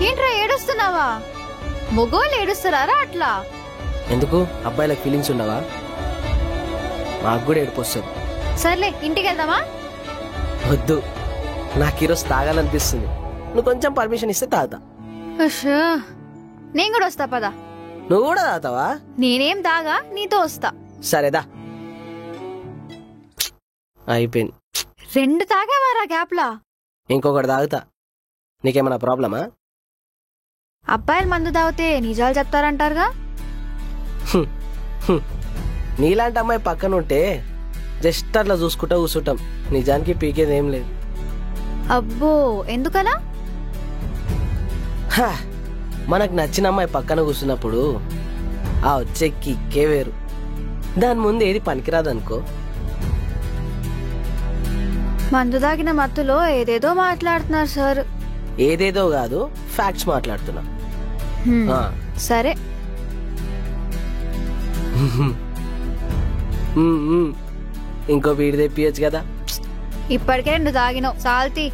ఏంట్రా ఏడుస్తున్నావా? మొగోళ్ళు ఏడుస్తారా అట్లా? ఎందుకు అబ్బాయిలకు ఫీలింగ్స్ ఉండవా? మాకు కూడా ఏడుపు వస్తుంది. సర్లే ఇంటికి వెళ్దామా? వద్దు, నాకు ఈరోజు తాగాలనిపిస్తుంది. నువ్వు కొంచెం పర్మిషన్ ఇస్తే తాగుతా. అయ్యో, నేను కూడా వస్తా పదా. నువ్వు కూడా తాగుతావా? నేనేం తాగా, నీతో వస్తా. సరేదా. అయిపోయింది. 2 తాగావారా గ్యాప్లా? ఇంకొకటి తాగుతా. నీకేమైనా ప్రాబ్లమా? అబ్బాయిలు మందు తాగితే నిజాలు చెప్తారంటారుగా. నీలాంటి అమ్మాయి పక్కన ఉంటే జస్ట్ అట్లా చూసుకుంటా కూర్చుంటాం. నిజానికి పీకేది ఏం లేదు. అబ్బో, ఎందుకలా? మనకు నచ్చిన అమ్మాయి పక్కన కూర్చున్నప్పుడు ఆ వచ్చే కిక్కే వేరు. దాని ముందు ఏది పనికిరాదనుకో. మందు తాగిన మత్తులో ఏదేదో మాట్లాడుతున్నారు సార్. ఏదేదో కాదు, ఫ్యాక్ట్స్ మాట్లాడుతున్నా. సరే. ఇంకో వీడి తెప్పియచ్చు కదా. ఇప్పటికే 2 తాగినావు, సాల్తీ.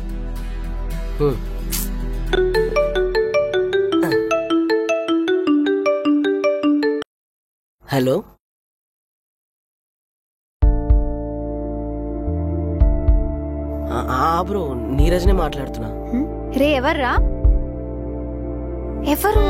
హలో, బ్రో, నీరజ్నే మాట్లాడుతున్నా. రే, ఎవర్రా? ఎవరు?